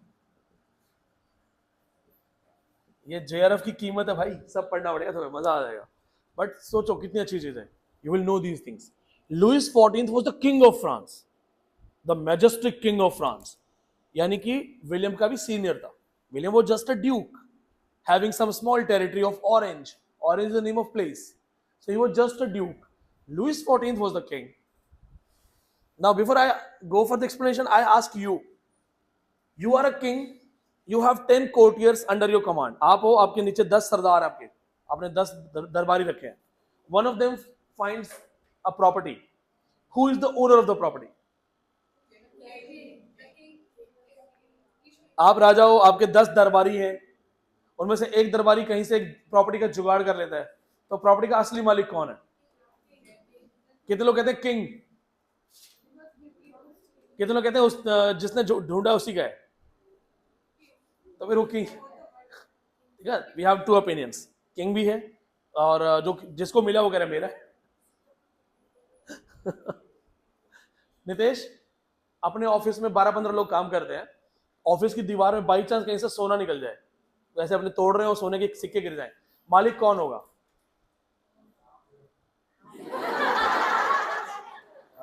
ये JRF की कीमत है भाई, सब पढ़ना पड़ेगा तुम्हें, मजा आ जाएगा. बट सोचो कितनी अच्छी चीज है. You will know these things. Louis XIV was the king of France, the majestic king of France. यानी कि विलियम का भी सीनियर था. William was just a duke, having some small territory of Orange. Orange is the name of place. So he was just a duke. Louis XIV was the king. Now, before I go for the explanation, I ask you. You are a king. You have 10 courtiers under your command. आप हो, आपके नीचे 10 सरदार आपके. आपने 10 दरबारी रखे हैं. One of them finds a property. Who is the owner of the property? आप राजा हो, आपके 10 दरबारी हैं, उनमें से एक दरबारी कहीं से एक प्रॉपर्टी का जुगाड़ कर लेता है, तो प्रॉपर्टी का असली मालिक कौन है? कितने लोग कहते हैं किंग? कितने लोग कहते हैं उस जिसने ढूंढा उसी का है? तो फिर वो किंग. ठीक है, we have two opinions. King भी है और जो जिसको मिला वो कह रहा है मेरा. नितेश, अपने ऑफिस में 12-15 लोग काम करते हैं. ऑफिस की दीवार में बाई चांस कहीं से सोना निकल जाए, तो ऐसे अपने तोड़ रहे हो, सोने के सिक्के गिर जाए, मालिक कौन होगा?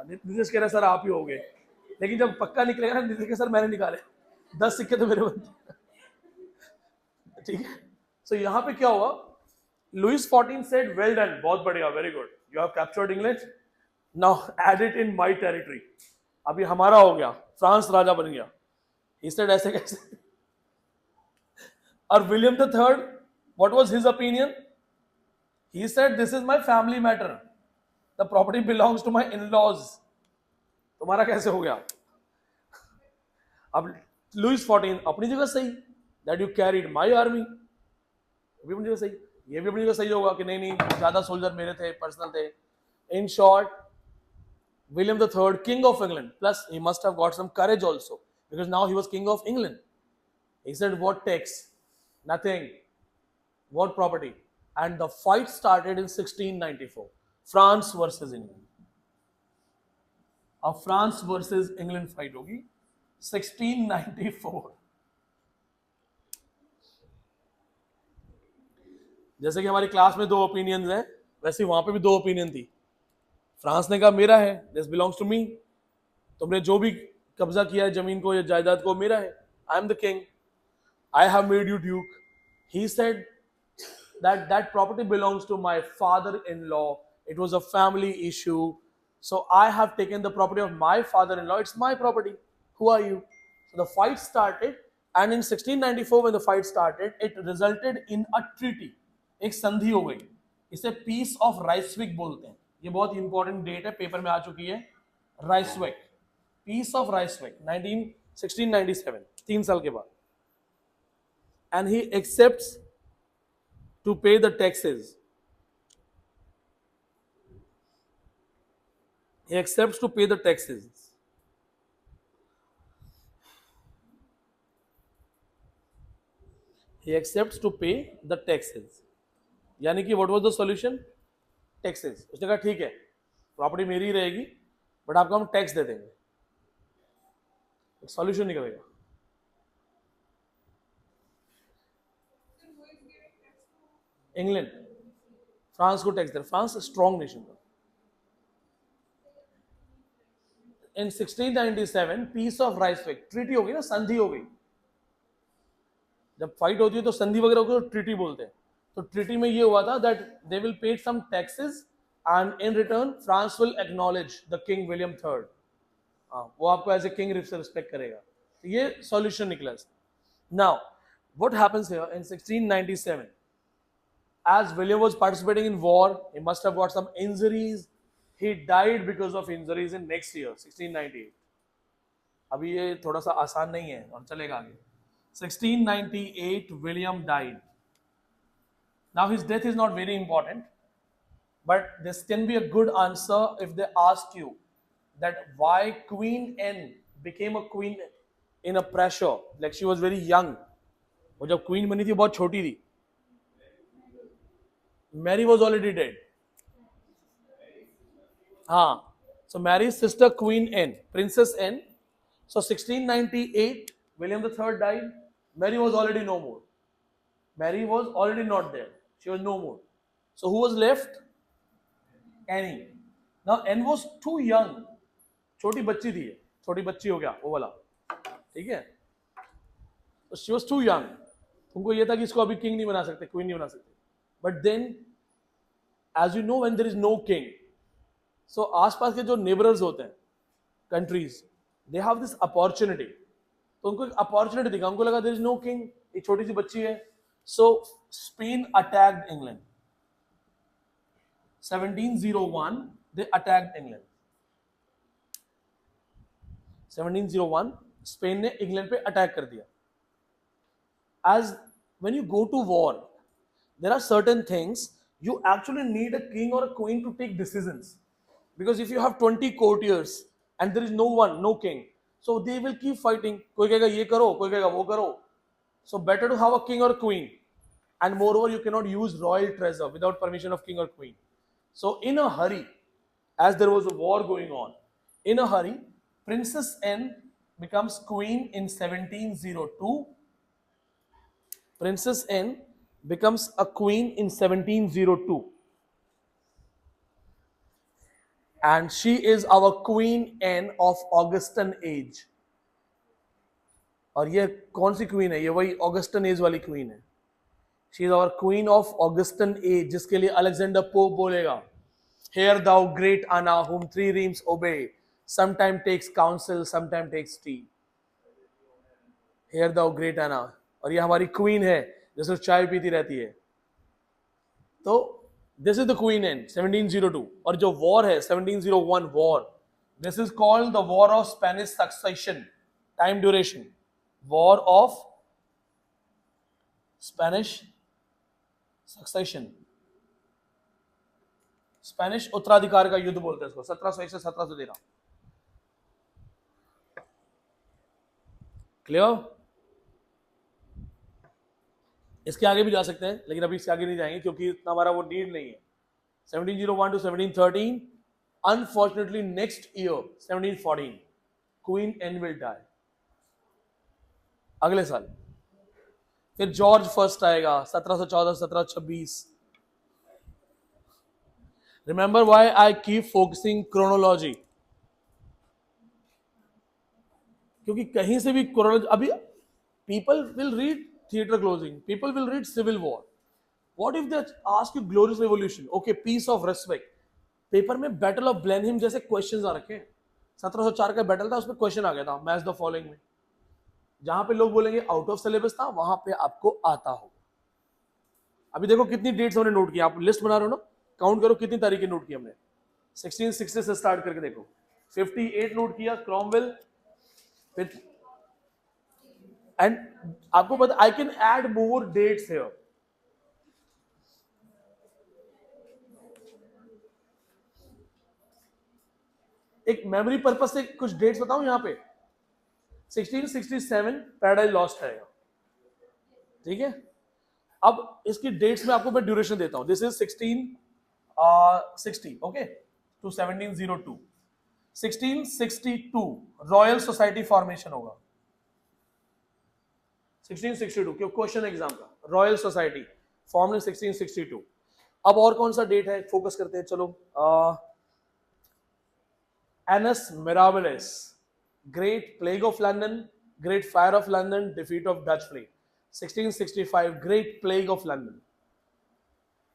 नितेश कह रहे सर आप ही होगे. लेकिन जब पक्का निकलेगा ना, नितेश कह सर मैंने निकाले 10 सिक्के तो मेरे बनते. ठीक है. सो यहाँ पे क्या हुआ? लुइस 14 सेड वेल डन, बहुत बढ़िया, very good, you have captured England, now add it in my territory. अभी हमारा हो गया, फ्रांस राजा बन गया. He said ऐसे कैसे? और William the third, what was his opinion? He said this is my family matter. The property belongs to my in-laws. तुम्हारा कैसे हो गया? अब लुइस 14 अपनी जगह सही, that you carried my army, भी अपनी जगह सही. ये भी अपनी जगह सही होगा कि नहीं ज्यादा सोल्जर मेरे थे, पर्सनल थे. In short, William the Third, king of England, plus he must have got some courage also. Because now he was king of England. He said, what tax? Nothing. What property? And the fight started in 1694. France versus England. A France versus England fight होगी 1694. जैसे कि हमारी class में 2 opinions हैं, वैसे वहां पे भी 2 ओपिनियन थी. फ्रांस ने कहा मेरा है, दिस बिलोंग्स टू मी. तुमने जो भी कब्जा किया है जमीन को या जायदाद को, मेरा है. I am the king, I have made you Duke. He said that property belongs to my father-in-law. It was a family issue, so I have taken the property of my father-in-law. It's my property. Who are you? So the fight started, and in 1694 when the fight started, it resulted in a treaty. एक संधि हो गई. इसे piece of राइसविक बोलते हैं. ये बहुत important date है, पेपर में आ चुकी है. राइसविक, पीस ऑफ राइसविक 1697, 3 साल के बाद. And he accepts to pay the taxes. He accepts to pay the taxes. He accepts to pay the taxes. यानी कि what was the solution? Taxes. उसने कहा ठीक है, प्रॉपर्टी मेरी ही रहेगी, बट आपको हम टैक्स दे देंगे. सॉल्यूशन निकलेगा. इंग्लैंड फ्रांस को टैक्स दे. फ्रांस स्ट्रॉन्ग नेशन था. इन 1697 पीस ऑफ राइसविक, ट्रीटी हो गई ना, संधि हो गई. जब फाइट होती है तो संधि वगैरह को ट्रीटी बोलते हैं. तो ट्रीटी में ये हुआ था that they will pay some taxes and in return France will acknowledge the King William III. वो आपको एज ए किंग रिस्पेक्ट करेगा. ये सॉल्यूशन निकला. Now, what happens here in 1697? As William was participating in war, he must have got some injuries. He died because of injuries in next year, 1698. अभी ये थोड़ा सा आसान नहीं है और चलेगा आगे. 1698, William died. Now his death is not very important, but this can be a good answer if they ask you that why Queen Anne became a queen in a pressure, like she was very young. वो जब queen बनी थी बहुत छोटी थी. Mary was already dead. हाँ, so Mary's sister Queen Anne, Princess Anne. So 1698, William III died. Mary was already no more. Mary was already not there. She was no more. So who was left? Annie. Now Anne was too young. छोटी बच्ची थी, छोटी बच्ची हो गया वो वाला, ठीक है. So she was too young. उनको ये था कि इसको अभी किंग नहीं बना सकते, क्वीन नहीं बना सकते. But then, as you know, when there is no king, so आसपास के जो नेबरर्स होते हैं, countries, they have this opportunity. तो उनको एक अपॉर्चुनिटी दिखा, उनको लगा there is no king, एक छोटी सी बच्ची है. So Spain attacked England. 1701, they attacked England. 1701, Spain ने इंग्लैंड पे अटैक कर दिया. As when you go to war, there are certain things you actually need a king or a queen to take decisions, because if you have 20 courtiers and there is no one, no king, so they will keep fighting. कोई कहेगा ये करो, कोई कहेगा वो करो. So better to have a king or a queen, and moreover you cannot use royal treasure without permission of king or queen. So in a hurry, as there was a war going on, in a hurry, Princess Anne becomes queen in 1702. Princess Anne becomes a queen in 1702. And she is our Queen Anne of Augustan age. और ये कौन सी queen है? ये वही Augustan age वाली queen है. She is our queen of Augustan age, जिसके लिए अलेक्जेंडर पोप बोलेगा, Hear thou great Anna, whom three realms obey, sometime takes counsel, sometime takes tea. Hear thou great Anna. और ये हमारी क्वीन है जो सिर्फ चाय पीती रहती है. तो this is the queen Anne 1702. और जो वॉर है 1701 war, this is called the war of Spanish succession. Time duration, war of Spanish succession, Spanish उत्तराधिकार का युद्ध बोलते हैं इसको. 1701 से 1713. क्लियर? इसके आगे भी जा सकते हैं, लेकिन अभी इसके आगे नहीं जाएंगे क्योंकि इतना हमारा वो नीड नहीं है. 1701 to 1713. Unfortunately next year 1714 queen Anne will die. अगले साल फिर जॉर्ज फर्स्ट आएगा 1714 1726. Remember why I keep focusing chronology, क्योंकि कहीं से भी क्रोनोलॉजी, अभी people will read theater closing, people will read civil war. What if they ask you glorious revolution? Okay, peace of respect. Paper में battle of ब्लेनहिम जैसे questions आ रखे हैं. 1704 का बैटल था, उसमें क्वेश्चन आ गया था मैच द फॉलोइंग में. जहां पे लोग बोलेंगे आउट ऑफ सिलेबस था, वहां पे आपको आता हो. अभी देखो कितनी डेट्स हमने नोट किया. आप लिस्ट बना रहे हो ना, काउंट करो कितनी तारीखें नोट की हमने. 1660 से स्टार्ट करके देखो. 58 नोट किया क्रॉमवेल. फिर एंड आपको पता, I can add more dates here. एक मेमोरी पर्पस से कुछ डेट्स बताऊं यहां पे. 1667 पैराडाइज लॉस्ट आएगा, ठीक है. अब इसकी डेट्स में आपको मैं ड्यूरेशन देता हूं. This is 1660 okay to 1702. 1662 royal society formation होगा. 1662 क्यों क्वेश्चन एग्जाम का. Royal society form in 1662. अब और कौन सा डेट है फोकस करते हैं. चलो, annus mirabilis, great plague of London, great fire of London, defeat of Dutch fleet. 1665 great plague of London.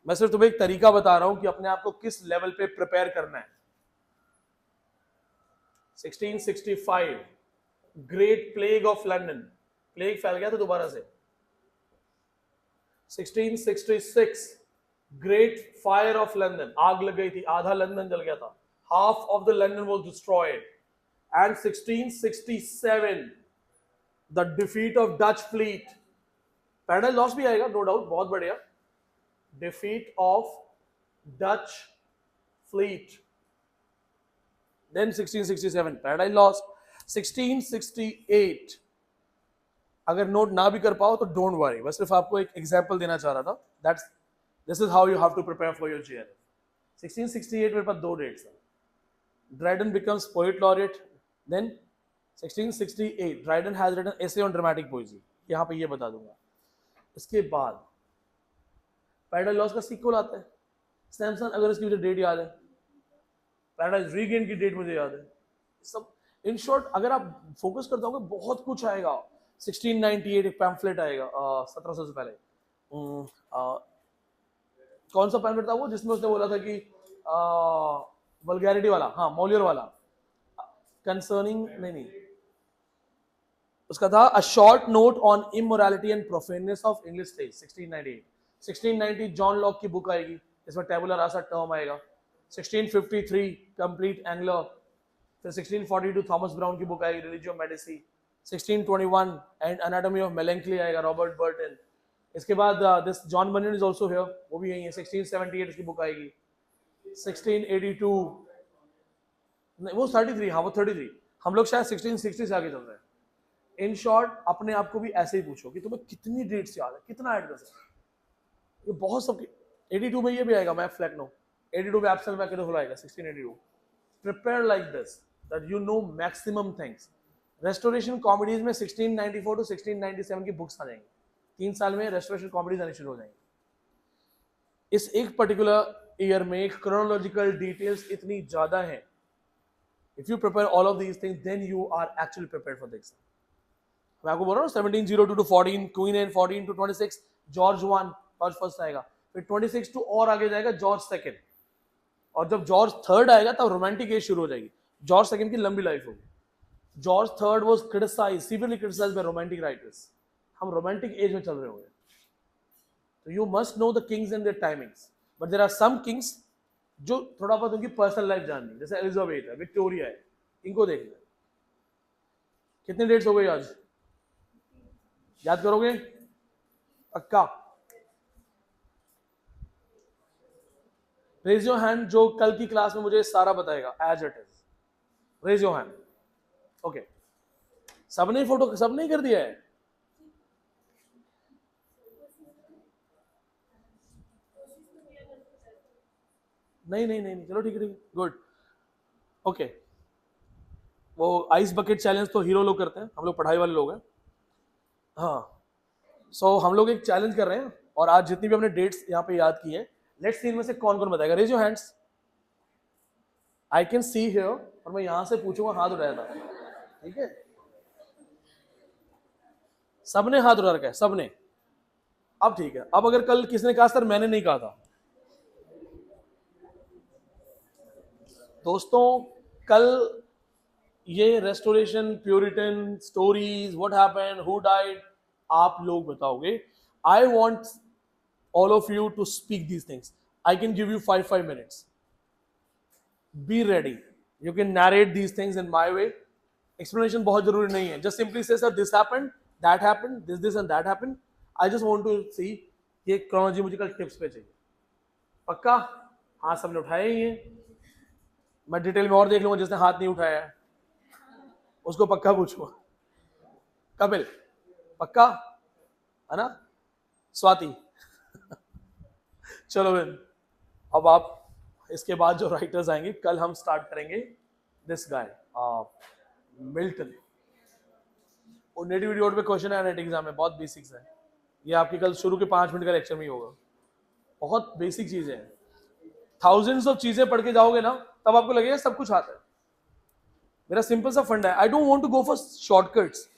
मैं सिर्फ तुम्हें एक तरीका बता रहा हूं कि अपने आप को किस लेवल पे प्रिपेयर करना है। 1665 great plague of London, plague फैल गया था दोबारा से। 1666 ग्रेट फायर ऑफ लंदन, आग लग गई थी, आधा लंदन जल गया था, half of the London was destroyed. And 1667 the defeat of Dutch fleet, Paradise Lost भी आएगा नो डाउट, बहुत बढ़िया। Defeat of Dutch fleet, then 1667 Paradise Lost. 1668 अगर नोट ना भी कर पाओ तो डोंट वरी, बस सिर्फ आपको एक एग्जांपल देना चाह रहा था। That's this is how you have to prepare for your GRF. 1668 मेरे पास दो डेट्स हैं। Dryden becomes poet laureate, then 1668 Dryden has written essay on dramatic poesy, यहां पे ये बता दूंगा। इसके बाद पैराडाइज लॉस्ट का सीक्वल आता है, सैमसन, अगर इसकी मुझे डेट याद है, पैराडाइज रीगेन की डेट मुझे याद है, सब इन शॉर्ट अगर आप फोकस करते होंगे बहुत कुछ आएगा। 1698 एक पैम्फलेट आएगा 1700 से पहले, कौन सा पैम्फलेट था वो जिसमें उसने बोला था कि वल्गैरिटी वाला, हाँ मॉलियर वाला, कंसर्निंग नहीं उसका था a short note on immorality and profaneness of English stage. 1698 1690 John Locke की बुक आएगी, इसमें टेबुलर रासा टर्म आएगा। 1653 कंप्लीट एंग्लर, फिर 1642 थॉमस ब्राउन की बुक आएगी religio medici. 1621 and anatomy of melancholy आएगा रॉबर्ट बर्टन। इसके बाद this John Bunyan is also here, वो भी यही है। 1678 इसकी बुक आएगी। 1682 नहीं वो 33, हाँ वो 33, हम लोग शायद 1660 से आगे चल रहे हैं। इन शॉर्ट अपने आप को भी ऐसे ही पूछो कि तुम्हें कितनी डेट्स याद है, कितना ऐड कर सकते, ये बहुत सब। 82 में ये भी आएगा मैप फ्लैगनो, 82 में एब्सेंट मैकेडोफल आएगा 1682। Prepare like this that you know maximum things. Restoration comedies में 1694 टू 1697 की बुक्स आ जाएंगी, 3 साल में रेस्टोरेशन कॉमेडीज आनी शुरू हो जाएंगी। इस एक पर्टिकुलर ईयर में क्रोनोलॉजिकल डिटेल्स इतनी ज्यादा हैं, if you prepare all of these things then you are actually prepared for the exam. मैं आपको बोल रहा हूँ 1702 to 14, queen and 14 to 26, George 1 George first आएगा, फिर 26 टू और आगे जाएगा जॉर्ज सेकंड, और जब जॉर्ज थर्ड आएगा तब रोमांटिक एज शुरू हो जाएगी। जॉर्ज सेकंड की लंबी लाइफ होगी। George third was criticised, severely criticised by romantic writers. हम रोमांटिक एज में चल रहे होंगे, तो you must know the kings and their timings, but there are some kings जो थोड़ा बहुत उनकी पर्सनल लाइफ जाननी, जैसे एलिजाबेथ है, विक्टोरिया है, इनको देखना। कितने डेट्स हो गई आज, याद करोगे पक्का? रेज योर हैंड जो कल की क्लास में मुझे सारा बताएगा as it is. Raise your hand. Okay, सबने फोटो सबने कर दिया है? नहीं, चलो ठीक है, गुड। ओके, वो आइस बकेट चैलेंज तो हीरो लोग करते हैं, हम लोग पढ़ाई वाले लोग हैं। हाँ, सो हम लोग एक चैलेंज कर रहे हैं, और आज जितनी भी हमने डेट्स यहाँ पे याद की हैं, लेट्स सी इनमें से कौन कौन बताएगा। Raise your hands. I can see here, और मैं यहां से पूछूंगा, हाथ उठाया था, ठीक है? सबने हाथ उठा रखा है, सबने। अब ठीक है, अब अगर कल किसने कहा सर मैंने नहीं कहा था, दोस्तों कल ये restoration, Puritan stories, what happened, who died, आप लोग बताओगे। I want all of you to speak these things. I can give you 5 minutes. Be ready. You can narrate these things in my way. Explanation बहुत जरूरी नहीं है. Just simply say sir this happened, that happened, this and that happened. I just want to see ये chronological tips पे चाहिए. पक्का? हाँ सबने उठाया ही है. मैं डिटेल में और देख लूंगा, जिसने हाथ नहीं उठाया है उसको पक्का पूछूंगा. कपिल पक्का है ना? स्वाति चलो फिर, अब आप इसके बाद जो राइटर्स आएंगे, कल हम स्टार्ट करेंगे दिस गाय मिल्टन। और नेटिविटी बोर्ड पे क्वेश्चन है नेट एग्जाम में, बहुत बेसिक्स है ये, आपके कल शुरू के 5 मिनट का लेक्चर में ही होगा। बहुत बेसिक चीजें हैं, थाउजेंड्स ऑफ चीजें पढ़ के जाओगे ना, तब आपको लगेगा सब कुछ आता है। मेरा सिंपल सा फंडा है, I don't want to go for shortcuts,